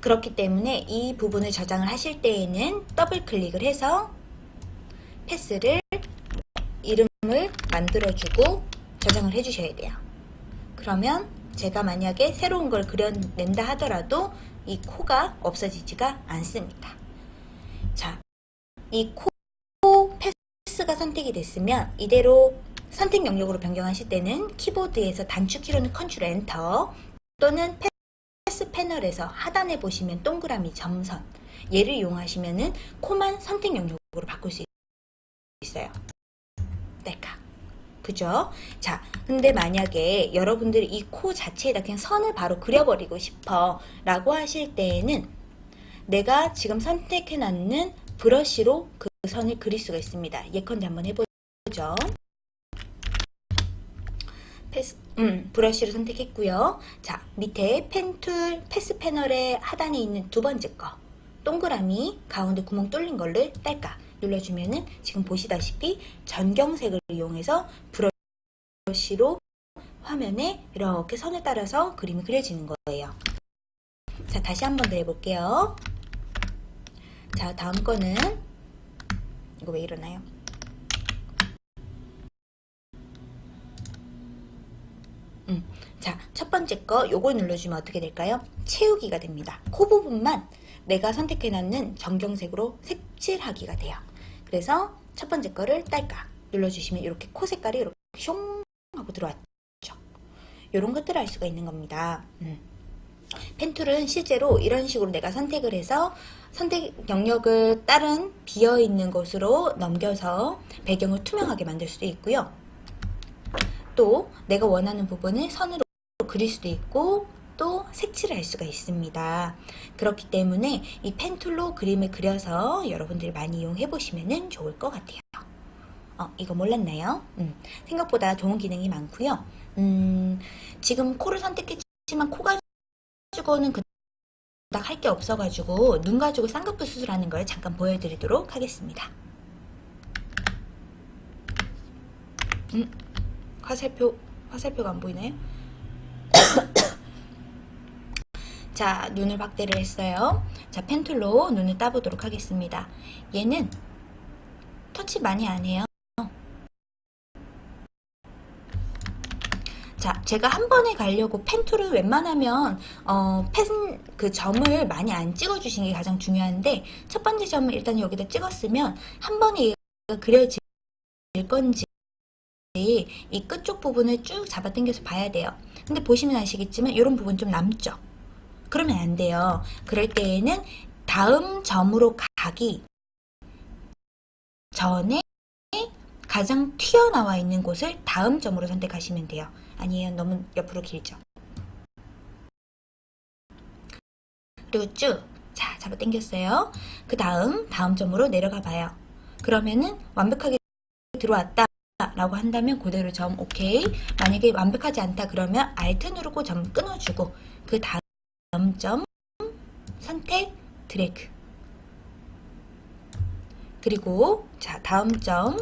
그렇기 때문에 이 부분을 저장을 하실 때에는 더블 클릭을 해서 패스를 이름을 만들어주고 저장을 해주셔야 돼요. 그러면 제가 만약에 새로운 걸 그려낸다 하더라도 이 코가 없어지지가 않습니다. 자, 이 코 패스가 선택이 됐으면 이대로 선택 영역으로 변경하실 때는 키보드에서 단축키로는 컨트롤 엔터 또는 패스 패널에서 하단에 보시면 동그라미 점선, 얘를 이용하시면은 코만 선택 영역으로 바꿀 수 있어요. 딸깍. 그죠? 자, 근데 만약에 여러분들이 이 코 자체에다 그냥 선을 바로 그려버리고 싶어 라고 하실 때에는 내가 지금 선택해놨는 브러쉬로 그 선을 그릴 수가 있습니다. 예컨대 한번 해보죠. 브러쉬를 선택했고요. 자, 밑에 펜툴 패스 패널의 하단에 있는 두 번째 거 동그라미 가운데 구멍 뚫린 걸를 딸깍 눌러주면은 지금 보시다시피 전경색을 이용해서 브러쉬로 화면에 이렇게 선을 따라서 그림이 그려지는 거예요. 자, 다시 한 번 더 해볼게요. 자, 다음 거는 이거 왜 이러나요? 자, 첫 번째 거 요걸 눌러주면 어떻게 될까요? 채우기가 됩니다. 코 부분만 내가 선택해놨는 전경색으로 색칠하기가 돼요. 그래서 첫 번째 거를 딸깍 눌러주시면 이렇게 코 색깔이 이렇게 숑 하고 들어왔죠. 이런 것들을 알 수가 있는 겁니다. 펜툴은 실제로 이런 식으로 내가 선택을 해서 선택 영역을 다른 비어있는 곳으로 넘겨서 배경을 투명하게 만들 수도 있고요. 또 내가 원하는 부분을 선으로 그릴 수도 있고, 또 색칠을 할 수가 있습니다. 그렇기 때문에 이 펜툴로 그림을 그려서 여러분들이 많이 이용해 보시면 좋을 것 같아요. 이거 몰랐나요? 생각보다 좋은 기능이 많고요. 지금 코를 선택했지만 코 가지고는 그닥 할 게 없어가지고 눈 가지고 쌍꺼풀 수술하는 걸 잠깐 보여드리도록 하겠습니다. 화살표가 안 보이나요? 자, 눈을 확대를 했어요. 자, 펜툴로 눈을 따보도록 하겠습니다. 얘는 터치 많이 안 해요. 자, 제가 한 번에 가려고 펜툴을 웬만하면 그 점을 많이 안 찍어주시는 게 가장 중요한데, 첫 번째 점을 일단 여기다 찍었으면 한 번에 얘가 그려질 건지 이 끝쪽 부분을 쭉 잡아당겨서 봐야 돼요. 근데 보시면 아시겠지만 이런 부분 좀 남죠? 그러면 안 돼요. 그럴 때에는 다음 점으로 가기 전에 가장 튀어나와 있는 곳을 다음 점으로 선택하시면 돼요. 아니에요. 너무 옆으로 길죠. 그리고 쭉 잡아당겼어요. 그 다음 점으로 내려가 봐요. 그러면은 완벽하게 들어왔다 라고 한다면 그대로 점 오케이. 만약에 완벽하지 않다 그러면 Alt 누르고 점 끊어주고 그 다음 점 선택 드래그. 그리고 자, 다음 점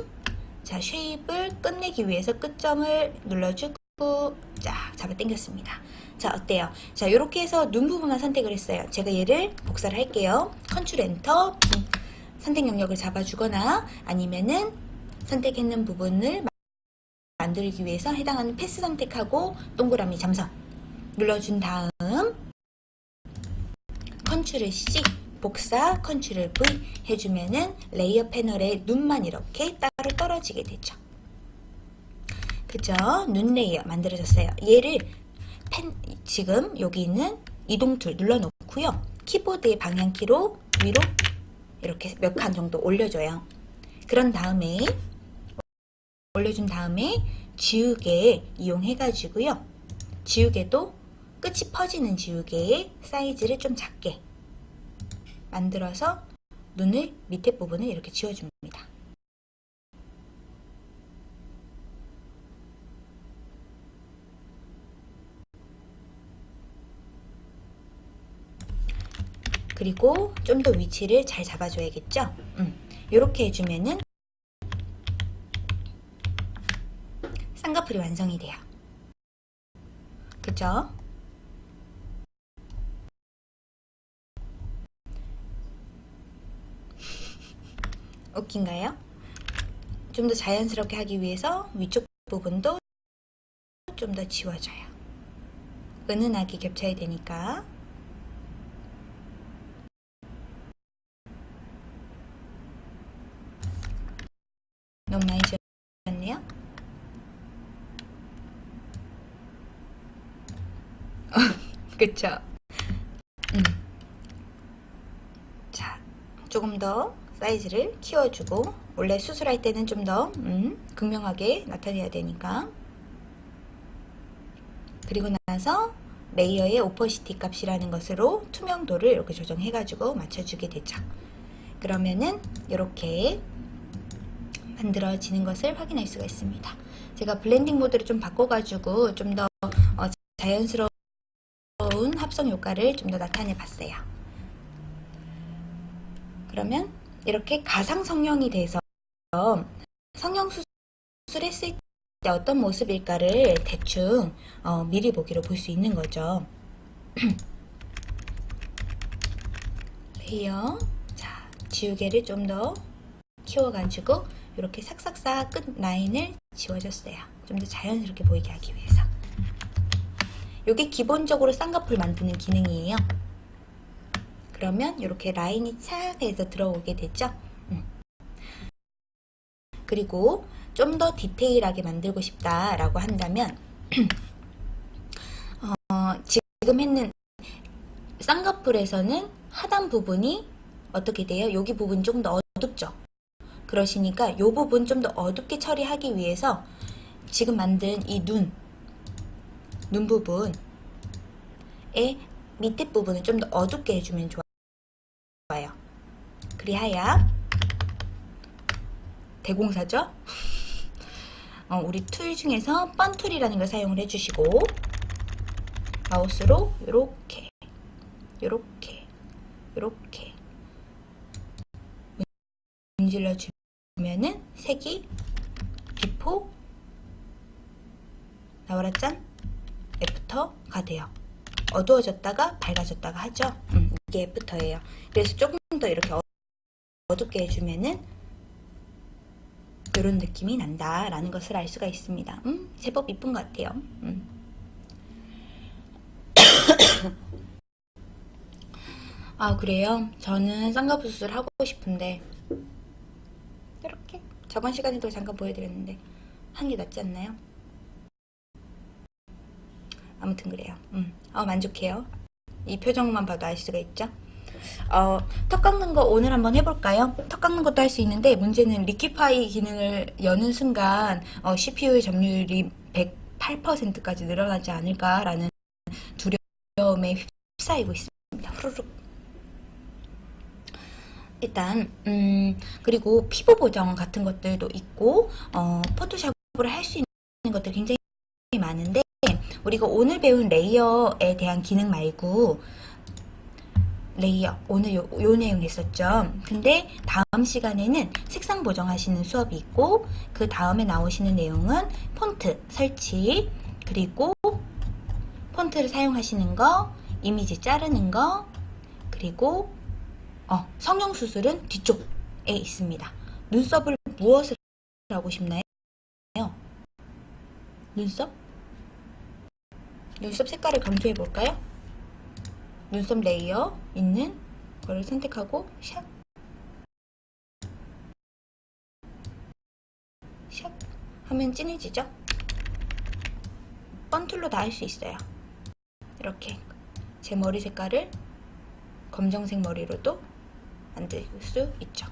쉐입을 끝내기 위해서 끝점을 눌러주고 쫙 잡아당겼습니다. 자, 어때요? 자, 이렇게 해서 눈 부분만 선택을 했어요. 제가 얘를 복사를 할게요. 컨트롤 엔터 선택 영역을 잡아주거나 아니면은 선택했는 부분을 만들기 위해서 해당하는 패스 선택하고 동그라미 점선 눌러준 다음 컨트롤 C 복사 컨트롤 V 해주면은 레이어 패널에 눈만 이렇게 따로 떨어지게 되죠. 그죠? 눈 레이어 만들어졌어요. 얘를 지금 여기 있는 이동 툴 눌러놓고요. 키보드의 방향키로 위로 이렇게 몇 칸 정도 올려줘요. 그런 다음에 올려준 다음에 지우개 이용해가지고요. 지우개도 끝이 퍼지는 지우개의 사이즈를 좀 작게 만들어서 눈을 밑에 부분을 이렇게 지워줍니다. 그리고 좀 더 위치를 잘 잡아줘야겠죠? 이렇게 해주면은 쌍꺼풀이 완성이 돼요. 그죠? 웃긴가요? 좀 더 자연스럽게 하기 위해서 위쪽 부분도 좀 더 지워줘요. 은은하게 겹쳐야 되니까. 너무 많이 지웠네요. 그쵸? 자, 조금 더 사이즈를 키워주고 원래 수술할 때는 좀 더 극명하게 나타내야 되니까. 그리고 나서 레이어의 오퍼시티 값이라는 것으로 투명도를 이렇게 조정해가지고 맞춰주게 되죠. 그러면은 이렇게 만들어지는 것을 확인할 수가 있습니다. 제가 블렌딩 모드를 좀 바꿔가지고 좀 더 자연스러운 합성 효과를 좀 더 나타내 봤어요. 그러면 이렇게 가상 성형이 돼서 성형 수술했을 때 어떤 모습일까를 대충 미리 보기로 볼 수 있는 거죠. 레이어 자, 지우개를 좀 더 키워가지고 이렇게 싹싹싹 끝 라인을 지워줬어요. 좀 더 자연스럽게 보이게 하기 위해서. 이게 기본적으로 쌍꺼풀 만드는 기능이에요. 그러면 이렇게 라인이 착 해서 들어오게 되죠. 그리고 좀 더 디테일하게 만들고 싶다라고 한다면 지금 했는 쌍꺼풀에서는 하단 부분이 어떻게 돼요? 여기 부분 좀 더 어둡죠? 그러시니까 이 부분 좀 더 어둡게 처리하기 위해서 지금 만든 이 눈 부분 밑에 부분을 좀 더 어둡게 해주면 좋아요. 그리하여 대공사죠? 우리 툴 중에서 펀툴이라는 걸 사용을 해주시고 마우스로 요렇게 문질러 주면은 색이 비포 나와라 짠 애프터가 돼요. 어두워졌다가 밝아졌다가 하죠. 이게 애프터예요. 그래서 조금 더 이렇게 어둡게 해주면은 이런 느낌이 난다 라는 것을 알 수가 있습니다. 제법 이쁜 것 같아요. 아 그래요? 저는 쌍꺼풀 하고 싶은데 이렇게 저번 시간에도 잠깐 보여드렸는데 한 게 낫지 않나요? 아무튼 그래요. 만족해요. 이 표정만 봐도 알 수가 있죠? 턱 깎는 거 오늘 한번 해볼까요? 턱 깎는 것도 할 수 있는데 문제는 리퀴파이 기능을 여는 순간 CPU의 점유율이 108%까지 늘어나지 않을까라는 두려움에 휩싸이고 있습니다. 후루룩. 일단 그리고 피부 보정 같은 것들도 있고 포토샵으로 할 수 있는 것들이 굉장히 많은데 우리가 오늘 배운 레이어에 대한 기능 말고 레이어 오늘 요 내용 했었죠. 근데 다음 시간에는 색상 보정하시는 수업이 있고 그 다음에 나오시는 내용은 폰트 설치 그리고 폰트를 사용하시는 거 이미지 자르는 거 그리고 성형수술은 뒤쪽에 있습니다. 눈썹을 무엇을 하고 싶나요? 눈썹 색깔을 강조해 볼까요? 눈썹 레이어 있는 거를 선택하고 샥 하면 진해지죠? 펀툴로 다 할 수 있어요. 이렇게 제 머리 색깔을 검정색 머리로도 만들 수 있죠.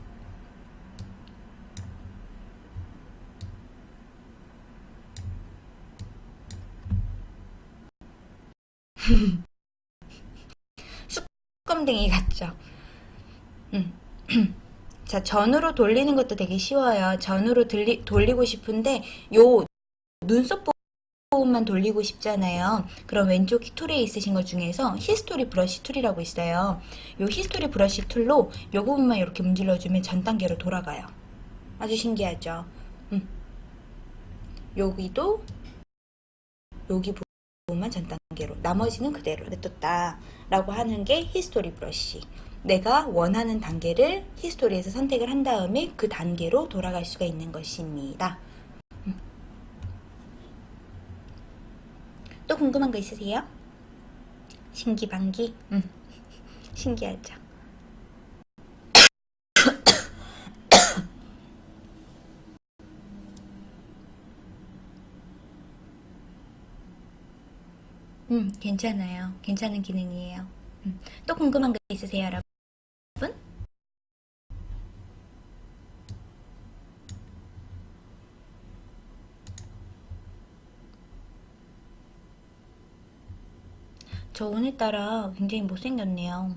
쑥검댕이 같죠? 자, 전으로 돌리는 것도 되게 쉬워요. 전으로 돌리고 싶은데 요 눈썹 부분만 돌리고 싶잖아요. 그럼 왼쪽 툴에 있으신 것 중에서 히스토리 브러쉬 툴이라고 있어요. 요 히스토리 브러쉬 툴로 요 부분만 이렇게 문질러주면 전 단계로 돌아가요. 아주 신기하죠? 여기도 여기 부분만 전 단계로 나머지는 그대로 냅뒀다 라고 하는 게 히스토리 브러쉬. 내가 원하는 단계를 히스토리에서 선택을 한 다음에 그 단계로 돌아갈 수가 있는 것입니다. 또 궁금한 거 있으세요? 신기반기? 신기하죠? 괜찮아요. 괜찮은 기능이에요. 또 궁금한 거 있으세요, 여러분? 저 오늘따라 굉장히 못생겼네요.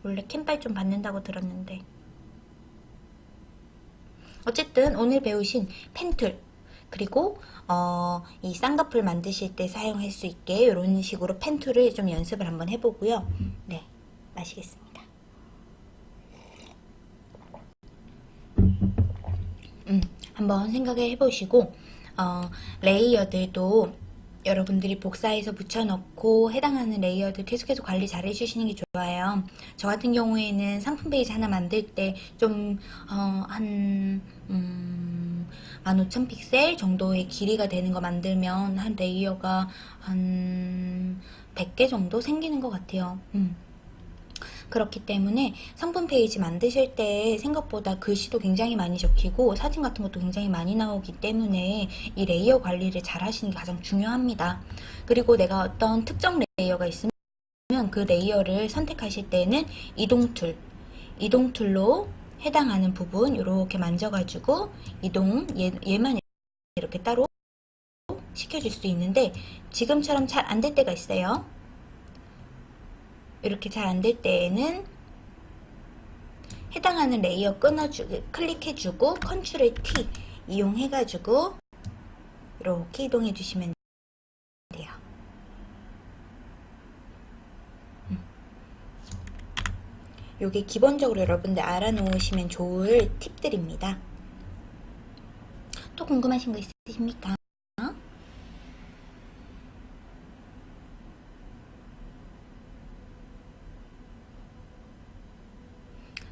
원래 캔발 좀 받는다고 들었는데. 어쨌든 오늘 배우신 펜툴 그리고 이 쌍꺼풀 만드실 때 사용할 수 있게 이런 식으로 펜툴을 좀 연습을 한번 해보고요. 네, 마시겠습니다. 한번 생각해 보시고 레이어들도 여러분들이 복사해서 붙여넣고 해당하는 레이어들 계속해서 관리 잘 해주시는 게 좋아요. 저 같은 경우에는 상품 페이지 하나 만들 때 좀 한 15,000픽셀 정도의 길이가 되는 거 만들면 한 레이어가 한 100개 정도 생기는 것 같아요. 그렇기 때문에 상품 페이지 만드실 때 생각보다 글씨도 굉장히 많이 적히고 사진 같은 것도 굉장히 많이 나오기 때문에 이 레이어 관리를 잘 하시는 게 가장 중요합니다. 그리고 내가 어떤 특정 레이어가 있으면 그 레이어를 선택하실 때는 이동툴로 해당하는 부분 이렇게 만져가지고 얘만 이렇게 따로 시켜줄 수 있는데 지금처럼 잘 안 될 때가 있어요. 이렇게 잘 안 될 때에는 해당하는 레이어 끊어주고 클릭해주고 컨트롤 T 이용해가지고 이렇게 이동해 주시면 돼요. 요게 기본적으로 여러분들 알아놓으시면 좋을 팁들입니다. 또 궁금하신 거 있으십니까?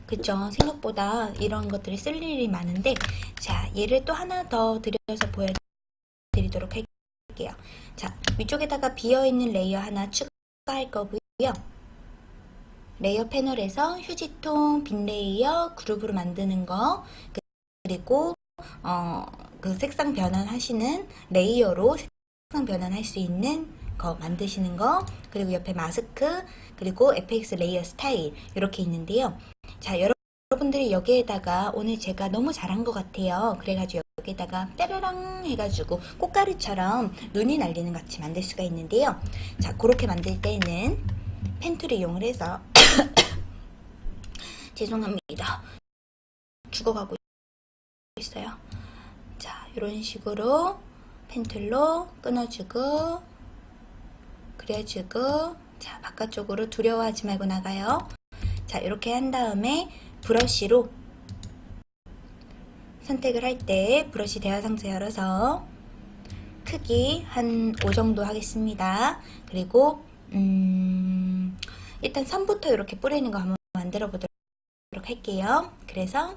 그쵸. 생각보다 이런 것들이 쓸 일이 많은데, 자, 얘를 또 하나 더 들여서 보여드리도록 할게요. 자, 위쪽에다가 비어있는 레이어 하나 추가할 거고요. 레이어 패널에서 휴지통, 빈 레이어, 그룹으로 만드는 거, 그리고 그 색상 변환하시는 레이어로 색상 변환할 수 있는 거 만드시는 거, 그리고 옆에 마스크, 그리고 FX 레이어 스타일 이렇게 있는데요. 자, 여러분들이 여기에다가 오늘 제가 너무 잘한 것 같아요. 그래가지고 여기에다가 따라랑 해가지고 꽃가루처럼 눈이 날리는 같이 만들 수가 있는데요. 자, 그렇게 만들 때는 펜 툴을 이용을 해서 죄송합니다. 죽어가고 있어요. 자, 이런 식으로 펜툴로 끊어주고 그려주고, 자, 바깥쪽으로 두려워하지 말고 나가요. 자, 이렇게 한 다음에 브러쉬로 선택을 할 때 브러쉬 대화 상자 열어서 크기 한 5 정도 하겠습니다. 그리고 일단 선부터 이렇게 뿌리는 거 한번 만들어 보도록 할게요. 그래서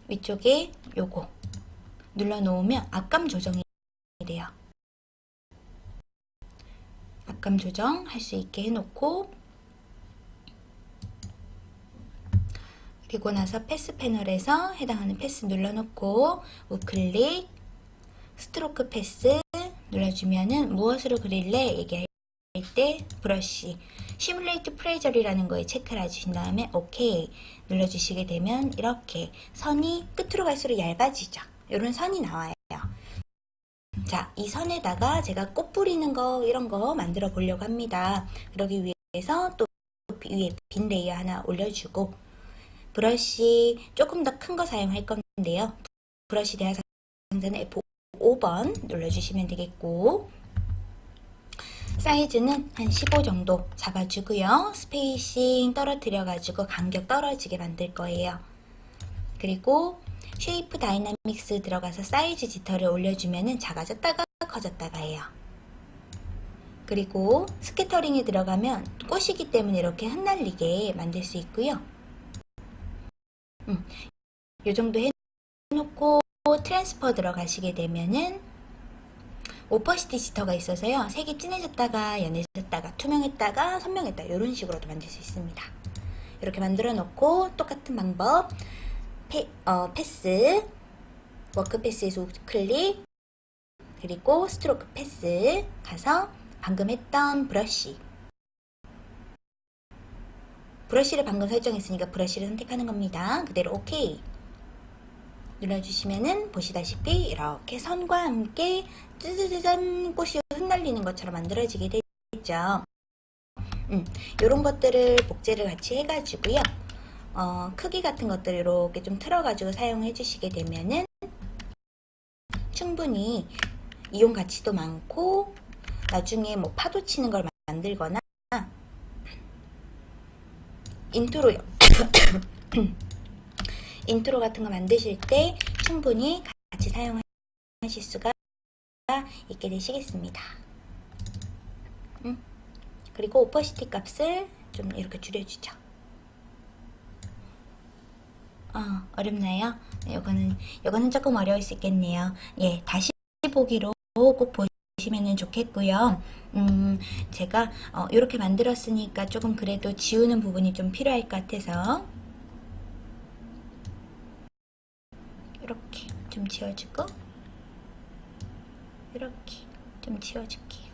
위쪽에 요거 눌러 놓으면 앞감 조정이 돼요. 앞감 조정 할 수 있게 해놓고, 그리고 나서 패스 패널에서 해당하는 패스 눌러놓고 우클릭 스트로크 패스 눌러주면은 무엇으로 그릴래 얘기할 때 브러쉬 시뮬레이트 프레저리라는 거에 체크를 해주신 다음에 오케이 눌러주시게 되면 이렇게 선이 끝으로 갈수록 얇아지죠. 이런 선이 나와요. 자, 이 선에다가 제가 꽃 뿌리는 거 이런 거 만들어 보려고 합니다. 그러기 위해서 또 위에 빈 레이어 하나 올려주고, 브러쉬 조금 더 큰 거 사용할 건데요. 브러쉬 대화 상자는 F5번 눌러주시면 되겠고, 사이즈는 한 15 정도 잡아주고요. 스페이싱 떨어뜨려가지고 간격 떨어지게 만들 거예요. 그리고 쉐이프 다이나믹스 들어가서 사이즈 지터를 올려주면 작아졌다가 커졌다가 해요. 그리고 스캐터링에 들어가면 꽃이기 때문에 이렇게 흩날리게 만들 수 있고요. 이 정도 해놓고 트랜스퍼 들어가시게 되면은 오퍼시티 지터가 있어서요. 색이 진해졌다가 연해졌다가 투명했다가 선명했다 이런 식으로도 만들 수 있습니다. 이렇게 만들어 놓고 똑같은 방법 패스 워크 패스에서 우클릭 그리고 스트로크 패스 가서 방금 했던 브러쉬를 방금 설정했으니까 브러쉬를 선택하는 겁니다. 그대로 OK 눌러주시면은 보시다시피 이렇게 선과 함께 짜자자잔 꽃이 흩날리는 것처럼 만들어지게 되죠. 이런 것들을 복제를 같이 해가지고요. 크기 같은 것들을 이렇게 좀 틀어가지고 사용해 주시게 되면은 충분히 이용 가치도 많고, 나중에 뭐 파도 치는 걸 만들거나 인트로 인트로 같은 거 만드실 때 충분히 같이 사용하실 수가 있게 되시겠습니다. 그리고 오퍼시티 값을 좀 이렇게 줄여주죠. 어렵나요? 요거는 조금 어려울 수 있겠네요. 예, 다시 보기로 꼭 보시면 좋겠고요. 제가 이렇게 만들었으니까 조금 그래도 지우는 부분이 좀 필요할 것 같아서 이렇게 좀 지워주고 이렇게 좀 지워줄게요.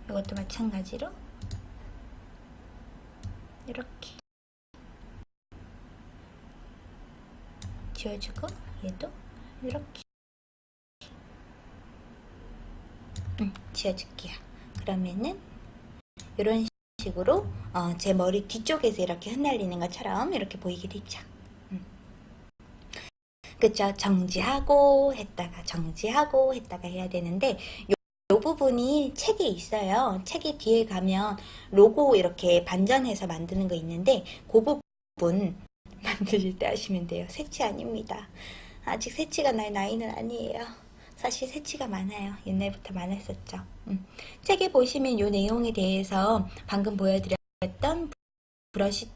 이것도 마찬가지로 이렇게 지워주고 얘도 이렇게 지워줄게요. 그러면은 이런 식으로 제 머리 뒤쪽에서 이렇게 흩날리는 것처럼 이렇게 보이게 되죠. 그쵸? 정지하고 했다가 정지하고 했다가 해야 되는데 요 부분이 책에 있어요. 책에 뒤에 가면 로고 이렇게 반전해서 만드는 거 있는데 그 부분 만들 때 하시면 돼요. 새치 아닙니다. 아직 새치가 날 나이는 아니에요. 사실 새치가 많아요. 옛날부터 많았었죠. 책에 보시면 요 내용에 대해서 방금 보여드렸던 브러쉬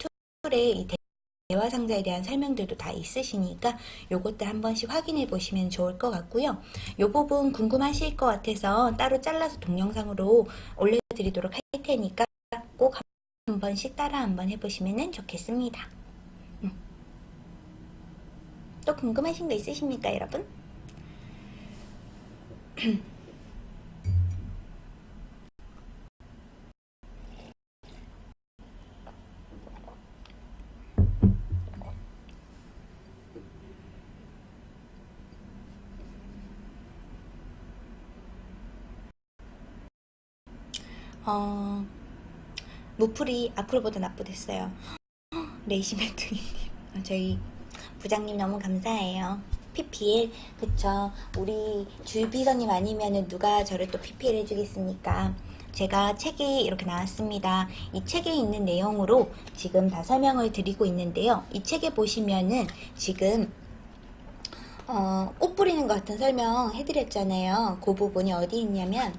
툴의 이 대화 상자에 대한 설명들도 다 있으시니까 요것들 한 번씩 확인해 보시면 좋을 것 같고요. 요 부분 궁금하실 것 같아서 따로 잘라서 동영상으로 올려드리도록 할 테니까 꼭 한 번씩 따라 한번 해보시면 좋겠습니다. 또 궁금하신 거 있으십니까, 여러분? 무풀이 앞으로보다 나쁘댔어요. 레이시메트님, 저희 부장님 너무 감사해요. PPL, 그쵸. 우리 주비서님 아니면은 누가 저를 또 PPL 해주겠습니까? 제가 책이 이렇게 나왔습니다. 이 책에 있는 내용으로 지금 다 설명을 드리고 있는데요. 이 책에 보시면은 지금 꽃 뿌리는 것 같은 설명 해드렸잖아요. 그 부분이 어디 있냐면,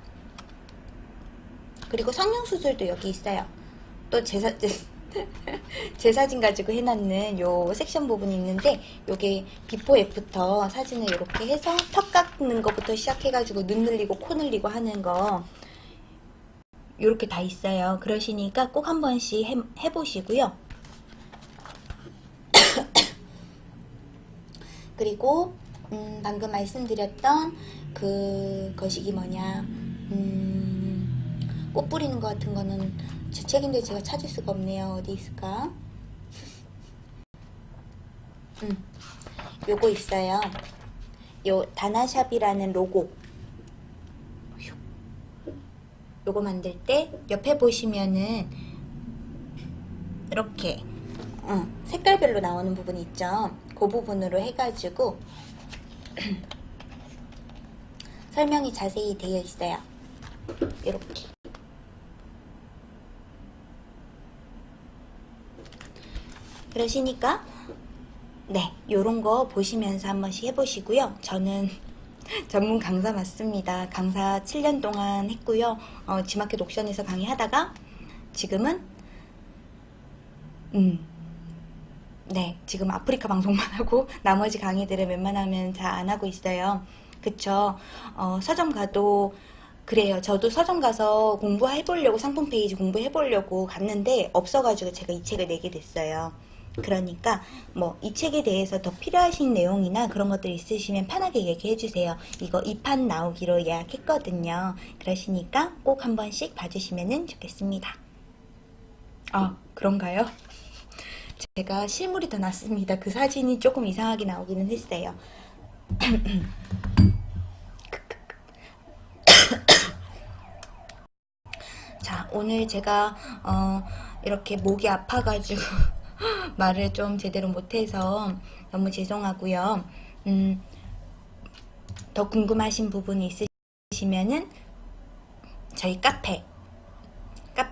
그리고 성형수술도 여기 있어요. 또 제 사진 가지고 해놨는 요 섹션 부분이 있는데, 요게 비포 애프터 사진을 이렇게 해서 턱 깎는 것부터 시작해가지고 눈 늘리고 코 늘리고 하는 거 요렇게 다 있어요. 그러시니까 꼭 한 번씩 해보시고요. 그리고 방금 말씀드렸던 그 거시기 뭐냐, 꽃 뿌리는 것 같은 거는 제 책인데 제가 찾을 수가 없네요. 어디 있을까? 요거 있어요. 요 다나샵이라는 로고, 요거 만들 때 옆에 보시면은 이렇게 색깔별로 나오는 부분이 있죠. 그 부분으로 해가지고 설명이 자세히 되어 있어요. 이렇게. 그러시니까 네, 요런 거 보시면서 한 번씩 해보시고요. 저는 전문 강사 맞습니다. 강사 7년 동안 했고요. 지마켓 옥션에서 강의하다가 지금은 네, 지금 아프리카 방송만 하고 나머지 강의들은 웬만하면 잘 안 하고 있어요. 그쵸? 서점 가도 그래요. 저도 서점 가서 공부해보려고, 상품 페이지 공부해보려고 갔는데 없어가지고 제가 이 책을 내게 됐어요. 그러니까 뭐 이 책에 대해서 더 필요하신 내용이나 그런 것들 있으시면 편하게 얘기해주세요. 이거 2판 나오기로 예약했거든요. 그러시니까 꼭 한 번씩 봐주시면 좋겠습니다. 그런가요? 제가 실물이 더 낫습니다. 그 사진이 조금 이상하게 나오기는 했어요. 자, 오늘 제가 이렇게 목이 아파가지고 말을 좀 제대로 못해서 너무 죄송하고요. 더 궁금하신 부분이 있으시면은 저희 카페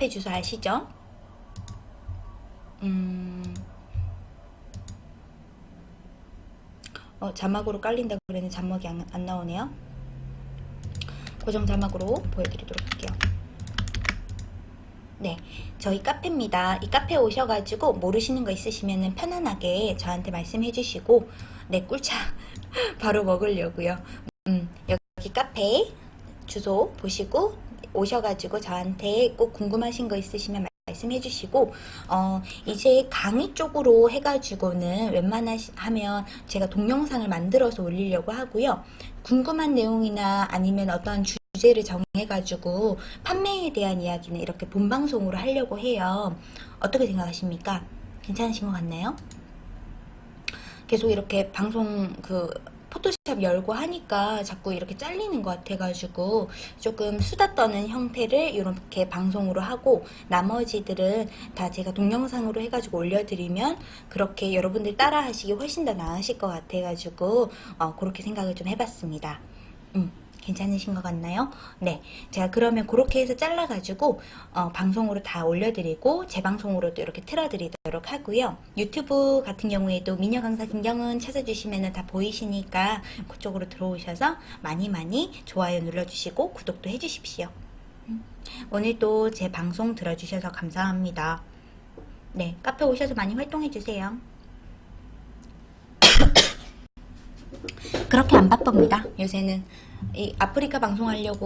주소 아시죠? 자막으로 깔린다고 그랬는데 자막이 안 나오네요. 고정 자막으로 보여드리도록 할게요. 네, 저희 카페입니다. 이 카페 오셔가지고 모르시는 거 있으시면 편안하게 저한테 말씀해 주시고, 네, 꿀차 바로 먹으려고요. 여기 카페 주소 보시고 오셔가지고 저한테 꼭 궁금하신 거 있으시면 말씀해 주시고, 이제 강의 쪽으로 해가지고는 웬만하면 제가 동영상을 만들어서 올리려고 하고요. 궁금한 내용이나 아니면 어떤 주제를 정해가지고 판매에 대한 이야기는 이렇게 본방송으로 하려고 해요. 어떻게 생각하십니까? 괜찮으신 것 같나요? 계속 이렇게 방송 포토샵 열고 하니까 자꾸 이렇게 잘리는 것 같아가지고 조금 수다 떠는 형태를 이렇게 방송으로 하고 나머지들은 다 제가 동영상으로 해가지고 올려드리면 그렇게 여러분들 따라 하시기 훨씬 더 나으실 것 같아가지고 그렇게 생각을 좀 해봤습니다. 괜찮으신 것 같나요? 네, 제가 그러면 그렇게 해서 잘라가지고 방송으로 다 올려드리고 재방송으로도 이렇게 틀어드리도록 하고요. 유튜브 같은 경우에도 미녀 강사 김경은 찾아주시면 다 보이시니까 그쪽으로 들어오셔서 많이 좋아요 눌러주시고 구독도 해주십시오. 오늘도 제 방송 들어주셔서 감사합니다. 네, 카페 오셔서 많이 활동해주세요. 그렇게 안 바쁩니다. 요새는 이 아프리카 방송하려고